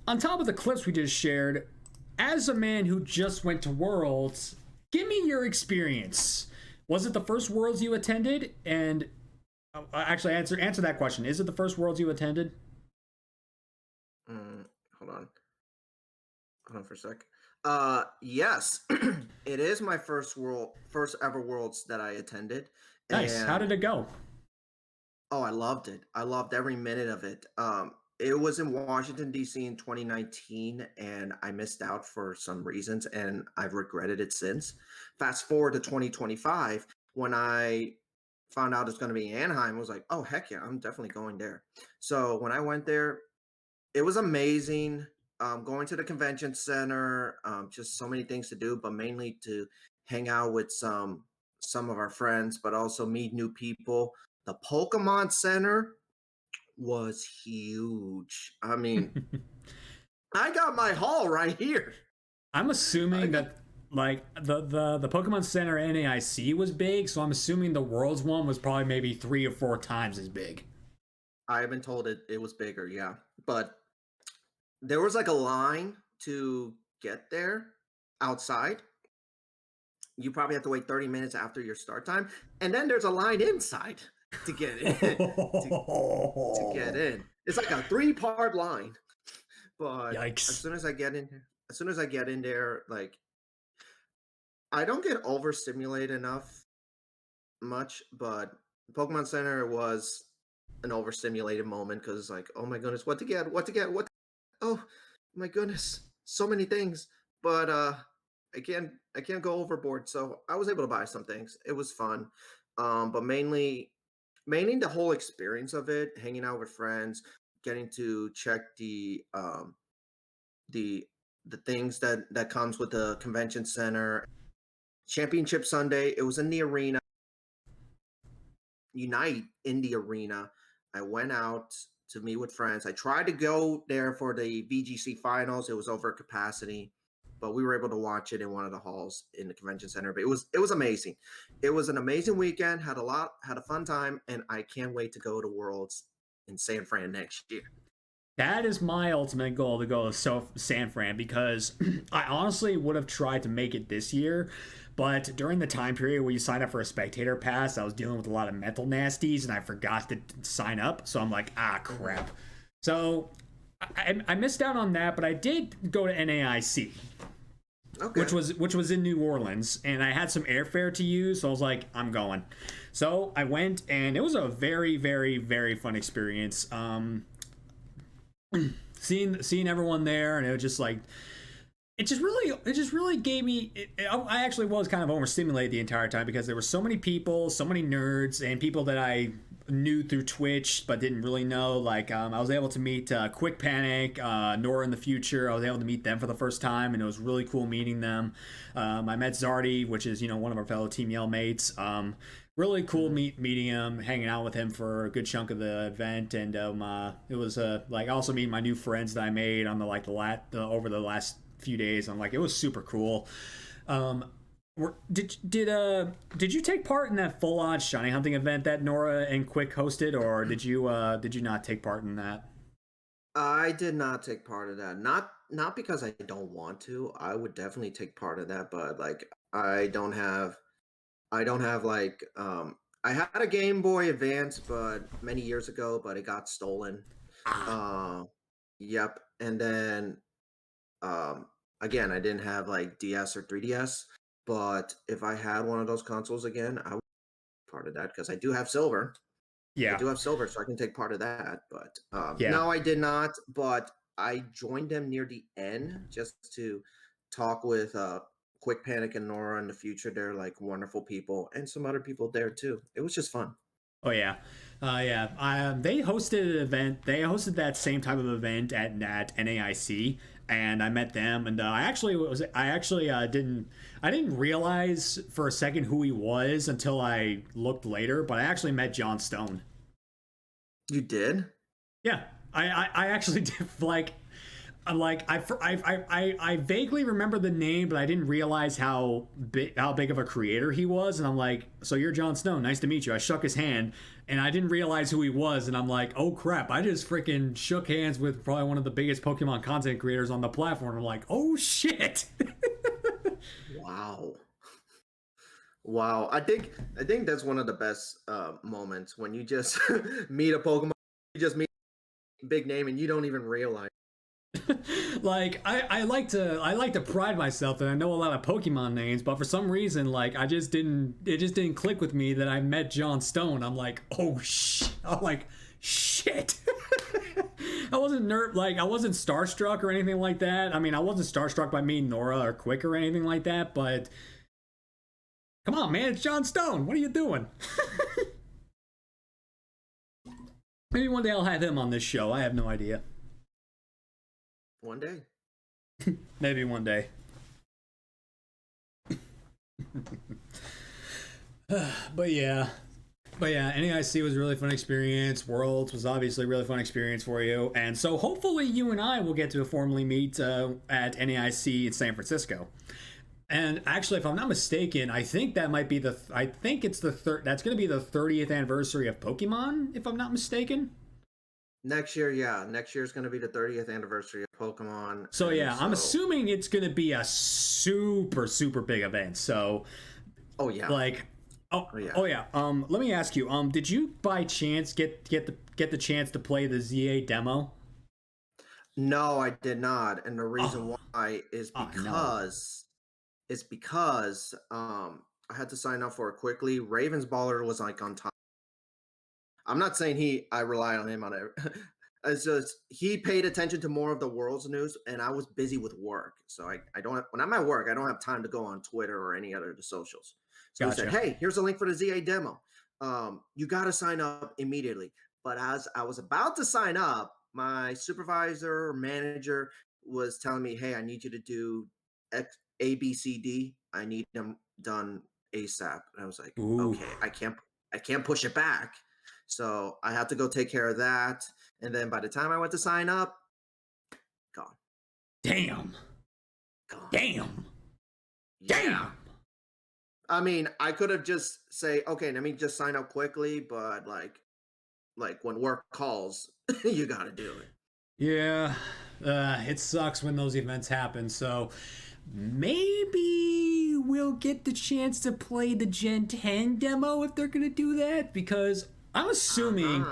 on top of the clips we just shared, as a man who just went to Worlds, give me your experience. Was it the first Worlds you attended? And actually, answer that question. Is it the first Worlds you attended? Hold on for a sec. Yes, it is my first ever Worlds that I attended. Nice. How did it go? Oh, I loved it. I loved every minute of it. It was in Washington, D.C. in 2019, and I missed out for some reasons, and I've regretted it since. Fast forward to 2025, when I found out it's going to be in Anaheim, I was like, oh, heck yeah, I'm definitely going there. So when I went there, it was amazing. Going to the convention center, just so many things to do, but mainly to hang out with some of our friends, but also meet new people. The Pokemon Center was huge. I mean, I got my haul right here. I'm assuming that like the Pokemon Center NAIC was big, so I'm assuming the Worlds one was probably maybe 3 or 4 times as big. I have been told it was bigger, yeah. But there was like a line to get there outside. You probably have to wait 30 minutes after your start time. And then there's a line inside to get in. to get in. It's like a 3-part line. But yikes. as soon as I get in there, like I don't get overstimulated enough much, but Pokemon Center was an overstimulated moment because it's like, oh my goodness, what to get, oh my goodness, so many things. But I can't go overboard. So I was able to buy some things. It was fun. But mainly the whole experience of it, hanging out with friends, getting to check the things that comes with the convention center. Championship Sunday, it was in the arena. Unite in the arena. I went out to meet with friends. I tried to go there for the VGC finals. It was over capacity, but we were able to watch it in one of the halls in the convention center. But it was amazing. It was an amazing weekend. Had a fun time, and I can't wait to go to Worlds in San Fran next year. That is my ultimate goal, to go to San Fran, because I honestly would have tried to make it this year, but during the time period where you sign up for a spectator pass, I was dealing with a lot of mental nasties and I forgot to sign up. So I'm like, crap. So I missed out on that, but I did go to NAIC. Okay. Which was in New Orleans, and I had some airfare to use, so I was like, I'm going. So I went, and it was a very, very, very fun experience. Seeing everyone there, and it was just like, it just really gave me. I actually was kind of overstimulated the entire time because there were so many people, so many nerds, and people that I knew through Twitch but didn't really know. Like I was able to meet Quick Panic, Nora in the Future. I was able to meet them for the first time, and it was really cool meeting them. I met Zardy, which is one of our fellow Team Yell mates. Really cool meeting him, hanging out with him for a good chunk of the event, and it was like also meeting my new friends that I made on over the last few days. I'm like, it was super cool. Did you take part in that full on shiny hunting event that Nora and Quick hosted, or did you not take part in that? I did not take part of that. Not because I don't want to. I would definitely take part of that, but like I don't have like I had a Game Boy Advance, but many years ago, but it got stolen. Yep. And then again, I didn't have like DS or 3DS, but if I had one of those consoles again, I would be part of that because I do have silver. Yeah. I do have silver, so I can take part of that. But no, I did not, but I joined them near the end just to talk with Quick Panic and Nora in the future. They're like wonderful people, and some other people there too. It was just fun. Oh yeah, they hosted an event. They hosted that same type of event at NAIC, and I met them, and I actually didn't realize for a second who he was until I looked later, but I actually met John Stone. You did? Yeah, I actually did. Like, I'm like I vaguely remember the name, but I didn't realize how big of a creator he was. And I'm like, so you're John Snow? Nice to meet you. I shook his hand, and I didn't realize who he was. And I'm like, oh crap! I just freaking shook hands with probably one of the biggest Pokemon content creators on the platform. I'm like, oh shit! Wow. Wow. I think that's one of the best moments when you just meet a Pokemon, you just meet a big name, and you don't even realize. Like I like to pride myself that I know a lot of Pokemon names, but for some reason, like it just didn't click with me that I met John Stone. I'm like, oh I'm like, shit. I wasn't I wasn't starstruck or anything like that. I mean, I wasn't starstruck by meeting Nora or Quick or anything like that, but come on, man, it's John Stone. What are you doing? Maybe one day I'll have him on this show. I have no idea. One day. Maybe one day. But yeah, NEIC was a really fun experience. Worlds was obviously a really fun experience for you, and so hopefully you and I will get to formally meet at NEIC in San Francisco. And actually, if I'm not mistaken, I think that might be that's going to be the 30th anniversary of Pokemon, if I'm not mistaken. Next year, yeah. Next year is going to be the 30th anniversry of Pokemon. So yeah, I'm assuming it's going to be a super, super big event. So, oh yeah, like, oh yeah. Let me ask you, did you by chance get the chance to play the ZA demo? No, I did not, and the reason why is because I had to sign up for it quickly. Ravensballer was like on top. I'm not saying I rely on him on it. It's just he paid attention to more of the world's news, and I was busy with work. So I don't have, when I'm at work, I don't have time to go on Twitter or any other of the socials. So Gotcha. he said, hey, here's a link for the ZA demo. You got to sign up immediately. But as I was about to sign up, my supervisor or manager was telling me, hey, I need you to do X, A, B, C, D. I need them done ASAP. And I was like, Ooh. okay, I can't push it back. So I had to go take care of that. And then by the time I went to sign up, gone. Damn. Gone. Damn. Yeah. Damn. I mean, I could have just say, okay, let me just sign up quickly, but like when work calls, you got to do it. Yeah. It sucks when those events happen. So maybe we'll get the chance to play the Gen 10 demo if they're going to do that, because I'm assuming,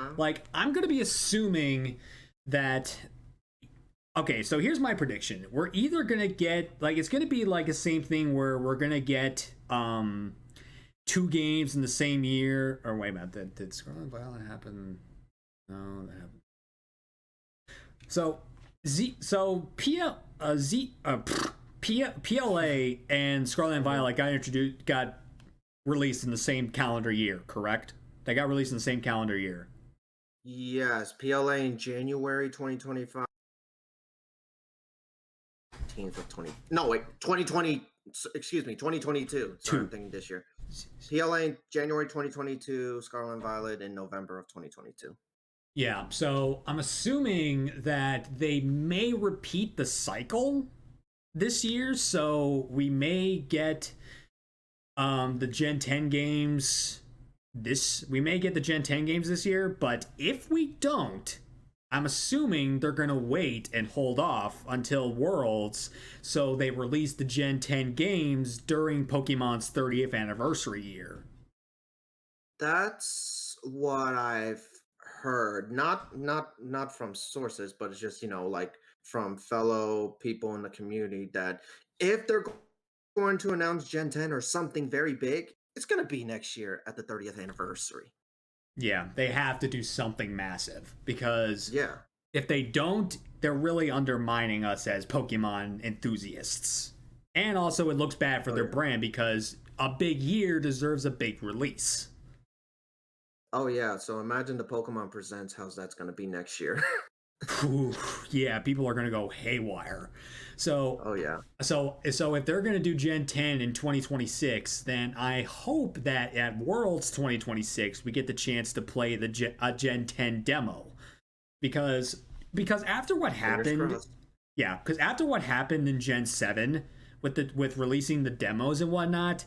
I'm going to be assuming that, okay, so here's my prediction. We're either going to get, it's going to be like the same thing where we're going to get 2 games in the same year, or wait a minute, did Scarlet Violet happen? No, that happened. PLA and Scarlet and Violet got released in the same calendar year, correct? They got released in the same calendar year. Yes, PLA in January 2025. 2020. Excuse me, 2022. Sorry, I'm thinking this year. PLA in January 2022. Scarlet and Violet in November of 2022. Yeah, so I'm assuming that they may repeat the cycle this year, so we may get the Gen 10 games this year, but if we don't, I'm assuming they're going to wait and hold off until Worlds, so they release the Gen 10 games during Pokemon's 30th anniversary year. That's what I've heard. Not from sources, but it's just, from fellow people in the community, that if they're going to announce Gen 10 or something very big, it's going to be next year at the 30th anniversary. Yeah, they have to do something massive, because if they don't, they're really undermining us as Pokemon enthusiasts. And also it looks bad for their brand, because a big year deserves a big release. Oh yeah, so imagine the Pokemon Presents, how's that's going to be next year. Whew, yeah, people are gonna go haywire. So Oh yeah. so if they're gonna do Gen 10 in 2026, then I hope that at Worlds 2026 we get the chance to play a Gen 10 demo because after what Fingers happened, crossed. yeah, because after what happened in Gen 7 with releasing the demos and whatnot,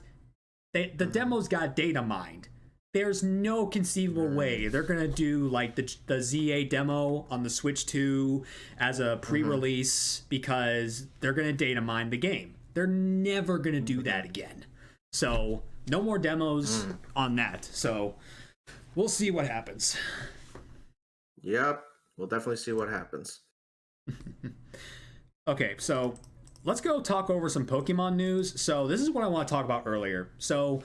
the demos got data mined. There's no conceivable way they're gonna do like the ZA demo on the Switch 2 as a pre-release because they're gonna data mine the game. They're never gonna do that again. So no more demos on that. So we'll see what happens. Yep. We'll definitely see what happens. Okay, so let's go talk over some Pokemon news. So this is what I want to talk about earlier. So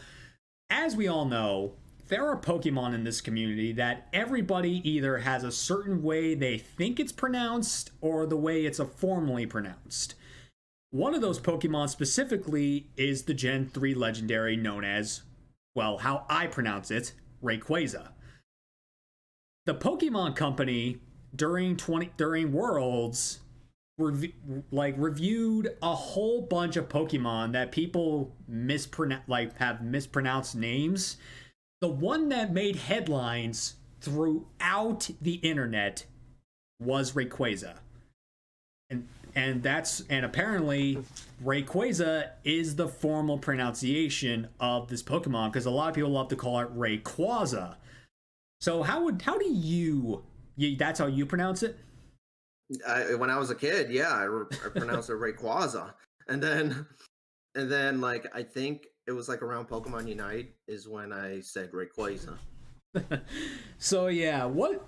as we all know, there are Pokemon in this community that everybody either has a certain way they think it's pronounced or the way it's formally pronounced. One of those Pokemon specifically is the Gen 3 legendary known as, well, how I pronounce it, Rayquaza. The Pokemon Company during Worlds reviewed a whole bunch of Pokemon that people have mispronounced names. The one that made headlines throughout the internet was Rayquaza. And apparently Rayquaza is the formal pronunciation of this Pokemon because a lot of people love to call it Rayquaza. So how do you that's how you pronounce it? When I was a kid, yeah, I pronounced it Rayquaza, and then like I think it was like around Pokemon Unite is when I said Rayquaza. So yeah, what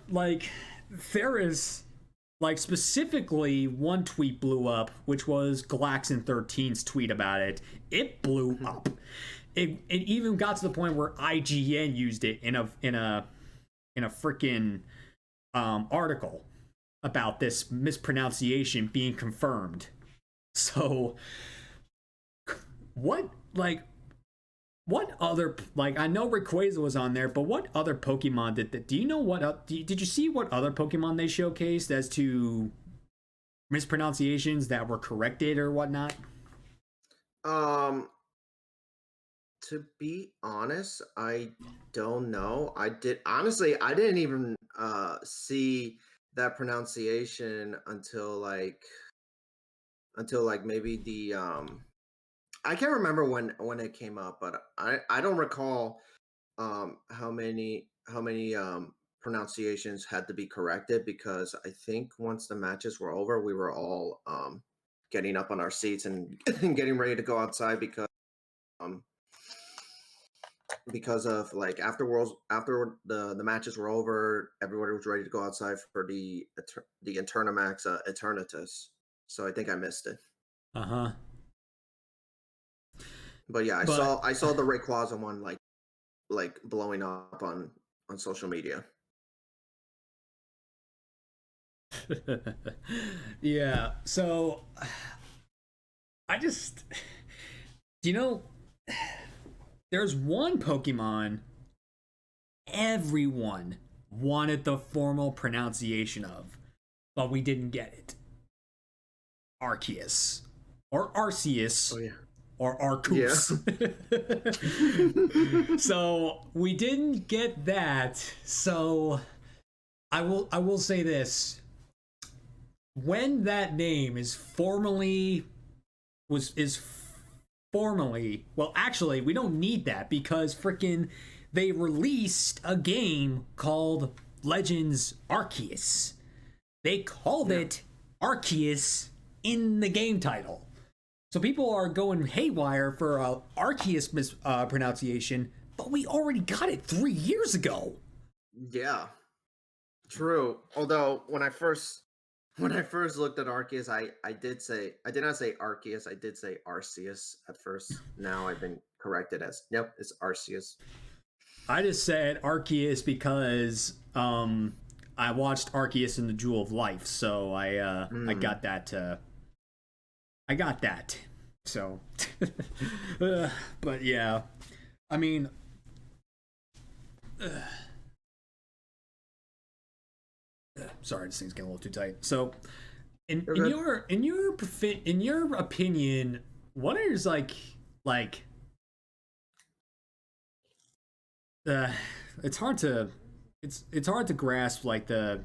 there is specifically one tweet blew up, which was Galaxin13's tweet about it. It blew up. It even got to the point where IGN used it in a freaking article about this mispronunciation being confirmed. So what other I know Rayquaza was on there, but what other Pokemon do you know what did you see what other Pokemon they showcased as to mispronunciations that were corrected or whatnot? To be honest, I don't know. I didn't even see that pronunciation until maybe the I can't remember when it came up, but I don't recall how many pronunciations had to be corrected because I think once the matches were over, we were all getting up on our seats and, and getting ready to go outside um because of like after the matches were over, everybody was ready to go outside for the Eternamax Eternatus. So I think I missed it. Uh-huh. But yeah, But I saw the Rayquaza one like blowing up on social media. yeah, so I just you know there's one Pokemon everyone wanted the formal pronunciation of, but we didn't get it. Arceus. Or Arceus. Oh yeah. Or Arceus. Yeah. So we didn't get that. So I will say this. When that name is formally well, actually we don't need that because freaking they released a game called Legends Arceus. They called it Arceus in the game title. So people are going haywire for Arceus mispronunciation, but we already got it 3 years ago. Yeah. True. Although when I first looked at Arceus, I did not say Arceus, I did say Arceus at first. Now I've been corrected as it's Arceus. I just said Arceus because I watched Arceus in the Jewel of Life, so I got that. I got that. So, but yeah, I mean, sorry, this thing's getting a little too tight. So, in You're in good. your opinion, what is like uh, it's hard to it's hard to grasp like the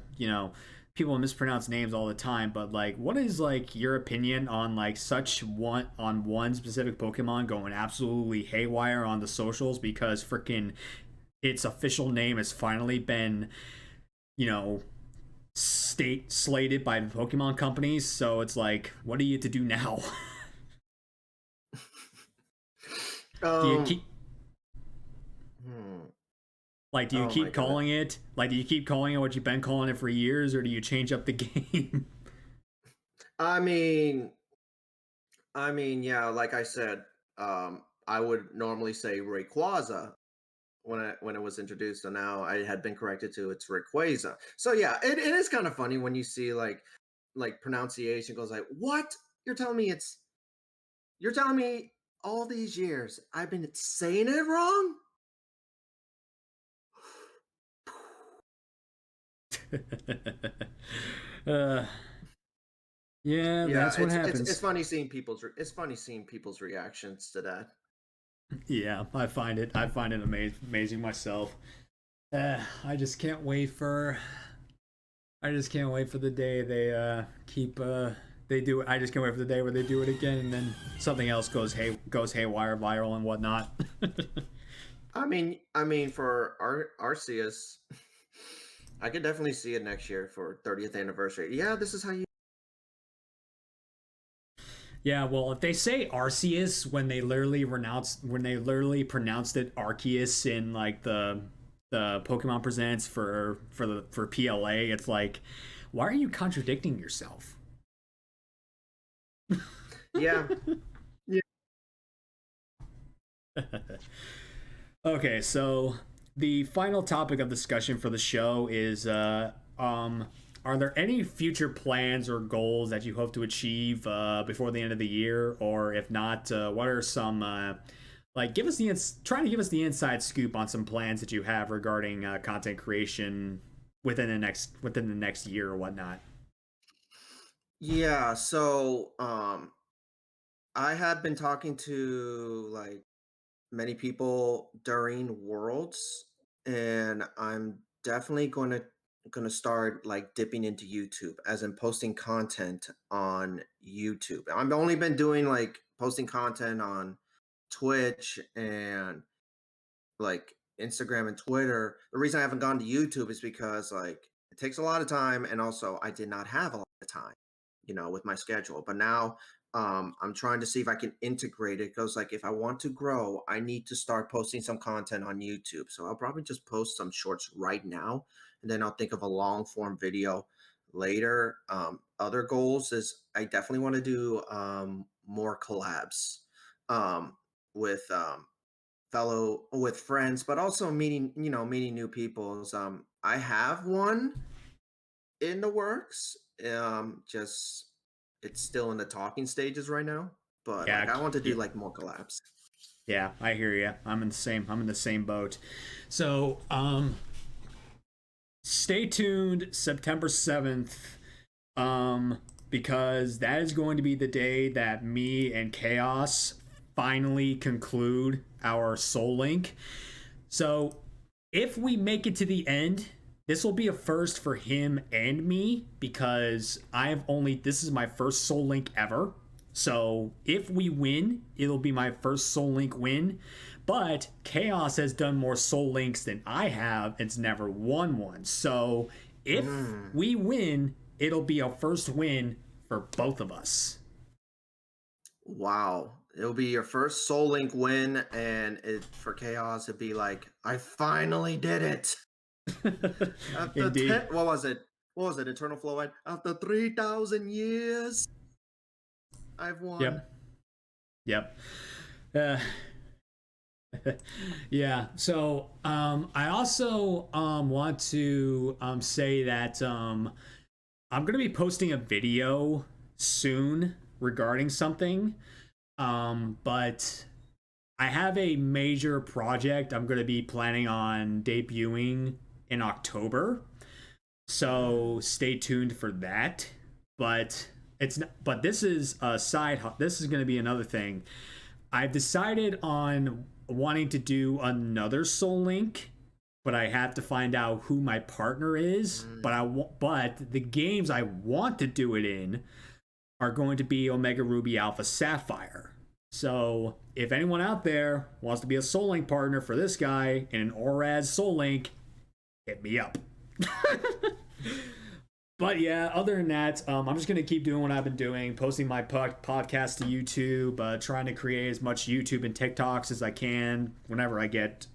people mispronounce names all the time, but like what is like your opinion on like one specific Pokemon going absolutely haywire on the socials because freaking its official name has finally been you know slated by the Pokemon companies, so it's like what are you to do now? do you Um. keep Hmm. do you Oh my keep goodness. calling it do you keep calling it what you've been calling it for years, or do you change up the game? I mean, yeah. Like I said, I would normally say Rayquaza when it was introduced, and now I had been corrected to it's Rayquaza. So yeah, it is kind of funny when you see like pronunciation goes like, what? You're telling me it's you're telling me all these years I've been saying it wrong? uh, yeah, Yeah, that's what it's happens. funny seeing people's reactions to that. Yeah, I find it amazing myself. I just can't wait for I just can't wait for the day they keep they do it. I just can't wait for the day where they do it again, and then something else goes haywire, viral, and whatnot. For Arceus, I could definitely see it next year for 30th anniversary. Yeah, this is how you. Yeah, well, if they say Arceus when they literally pronounced it Arceus in like the Pokemon Presents for PLA, it's like, why are you contradicting yourself? Yeah, yeah. Okay, so the final topic of discussion for the show is are there any future plans or goals that you hope to achieve before the end of the year, or if not, what are some like give us trying to give us the inside scoop on some plans that you have regarding content creation within the next year or whatnot? Yeah, so I had been talking to like many people during Worlds, and I'm definitely going to start like dipping into YouTube, as in posting content on YouTube. I've only been doing like posting content on Twitch and like Instagram and Twitter. The reason I haven't gone to YouTube is because like it takes a lot of time, and also I did not have a lot of time, with my schedule. But now I'm trying to see if I can integrate it because like if I want to grow, I need to start posting some content on YouTube. So I'll probably just post some shorts right now, and then I'll think of a long form video later. Other goals is I definitely want to do more collabs um, with fellow with friends, but also meeting new peoples. I have one in the works. Just it's still in the talking stages right now, but like Yeah, I want to do yeah, like more collabs. yeah. I hear you. I'm in the same boat. So, stay tuned September 7th, um, because that is going to be the day that me and Chaos finally conclude our Soul Link. So if we make it to the end, this will be a first for him and me because this is my first Soul Link ever. So if we win, it'll be my first Soul Link win. But Chaos has done more Soul Links than I have. It's never won one. So if Mm, we win, it'll be a first win for both of us. wow. It'll be your first Soul Link win, and for Chaos, it'd be like, I finally did it. After Indeed. what was it? What was it? Eternal Flow. After 3,000 years, I've won. Yep. Yep. Uh, yeah. So I also want to say that I'm going to be posting a video soon regarding something. But I have a major project I'm going to be planning on debuting in October. So stay tuned for that. But it's not, but this is a this is going to be another thing. I've decided on wanting to do another Soul Link, but I have to find out who my partner is. Mm. But the games I want to do it in are going to be Omega Ruby Alpha Sapphire. So if anyone out there wants to be a Soul Link partner for this guy in an ORAS Soul Link, hit me up. But yeah, other than that, I'm just gonna keep doing what I've been doing, posting my podcast to YouTube, trying to create as much YouTube and TikToks as I can whenever I get,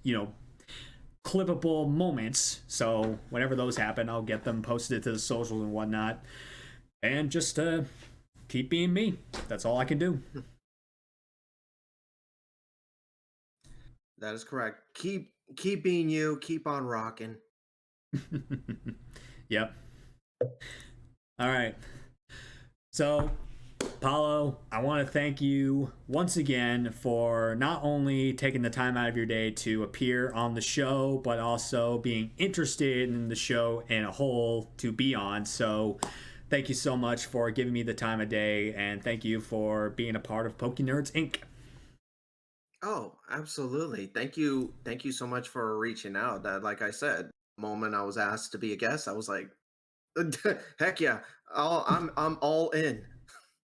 clippable moments. So whenever those happen, I'll get them posted to the socials and whatnot, and just keep being me. That's all I can do. That is correct. Keep being you. Keep on rocking. Yep. All right. So, Paolo, I want to thank you once again for not only taking the time out of your day to appear on the show, but also being interested in the show in a whole to be on. So, thank you so much for giving me the time of day, and thank you for being a part of pokeNERDS Inc. Oh, absolutely. Thank you. Thank you so much for reaching out. That, like I said, the moment I was asked to be a guest, I was like, heck yeah. I'm all in.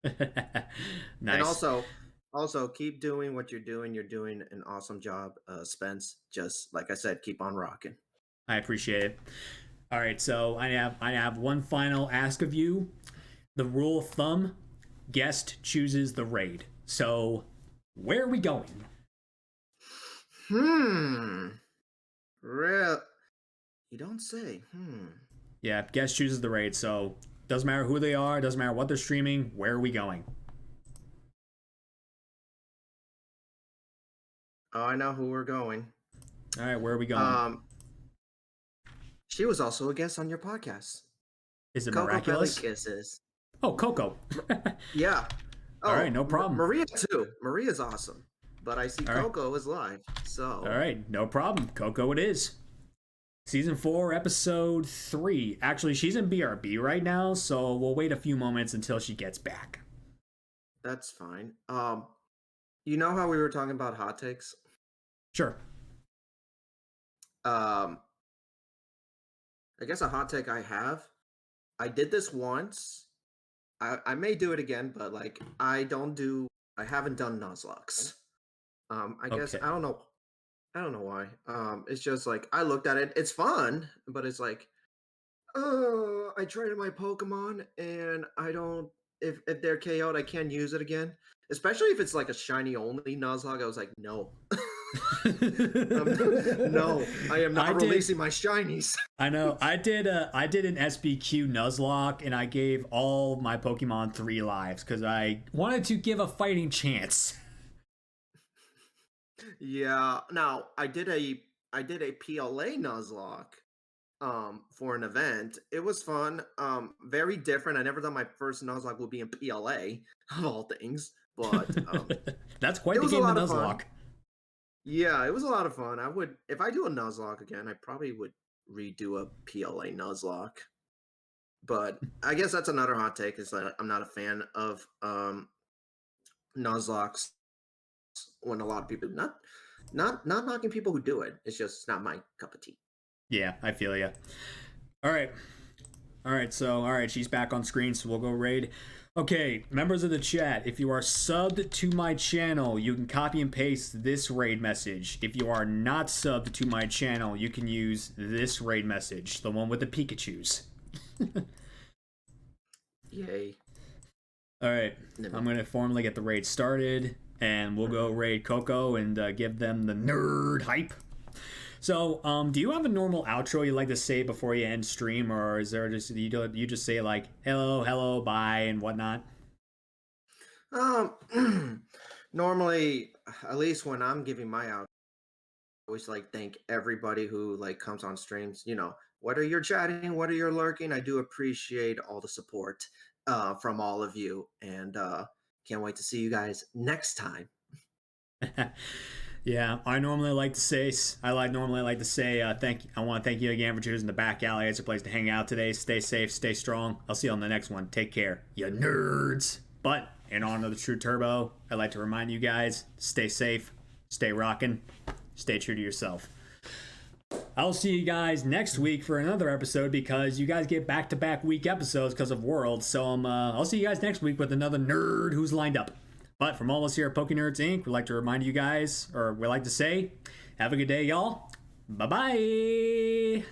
Nice. And also keep doing what you're doing. You're doing an awesome job, Spence. Just like I said, keep on rocking. I appreciate it. All right, so I have one final ask of you. The rule of thumb: guest chooses the raid. So, where are we going? Real. You don't say. Yeah, guest chooses the raid. So, doesn't matter who they are, doesn't matter what they're streaming. Where are we going? Oh, I know who we're going. All right, where are we going? She was also a guest on your podcast. Is it Coco Miraculous? Belly Kisses. Oh, Coco. Yeah. Oh, all right, no problem. Maria too. Maria's awesome. But I see all Coco is live. So all right, no problem. Coco it is. Season 4, episode 3. Actually, she's in BRB right now, so we'll wait a few moments until she gets back. That's fine. You know how we were talking about hot takes? Sure. I guess a hot take I have. I did this once. I may do it again, but like I haven't done Nuzlocke. I guess Okay. I don't know why. It's just like I looked at it. It's fun, but it's like, oh, I traded my Pokemon and I don't. If they're KO'd, I can't use it again. Especially if it's like a shiny only Nuzlocke. I was like, no, no, I am not releasing my shinies. I know. I did an SBQ Nuzlocke, and I gave all my Pokemon 3 lives because I wanted to give a fighting chance. Yeah. Now I did a PLA Nuzlocke for an event. It was fun. Very different. I never thought my first Nuzlocke would be in PLA of all things. But that's quite the game of Nuzlocke. Yeah, it was a lot of fun. I would, if I do a Nuzlocke again, I probably would redo a PLA Nuzlocke. But I guess that's another hot take, is that I'm not a fan of Nuzlocks when a lot of people not knocking people who do it. It's just not my cup of tea. Yeah, I feel you. All right. So, she's back on screen, so we'll go raid. Okay, members of the chat, if you are subbed to my channel, you can copy and paste this raid message. If you are not subbed to my channel, you can use this raid message, the one with the Pikachus. Yay. All right, I'm going to formally get the raid started, and we'll go raid Coco and give them the nerd hype. So, do you have a normal outro you like to say before you end stream, or is there just you just say like hello, bye, and whatnot? Normally, at least when I'm giving my out, I always like thank everybody who like comes on streams. You know, whether you're chatting, whether you're lurking, I do appreciate all the support from all of you, and can't wait to see you guys next time. Yeah, I normally like to say thank. I want to thank you again for choosing the back alley as a place to hang out today. Stay safe, stay strong. I'll see you on the next one. Take care, you nerds. But in honor of the True Turbo, I'd like to remind you guys: stay safe, stay rockin', stay true to yourself. I'll see you guys next week for another episode because you guys get back-to-back week episodes because of Worlds. So I'll see you guys next week with another nerd who's lined up. But from all of us here at pokeNERDS Inc., we'd like to remind you guys, or we like to say, have a good day, y'all. Bye-bye.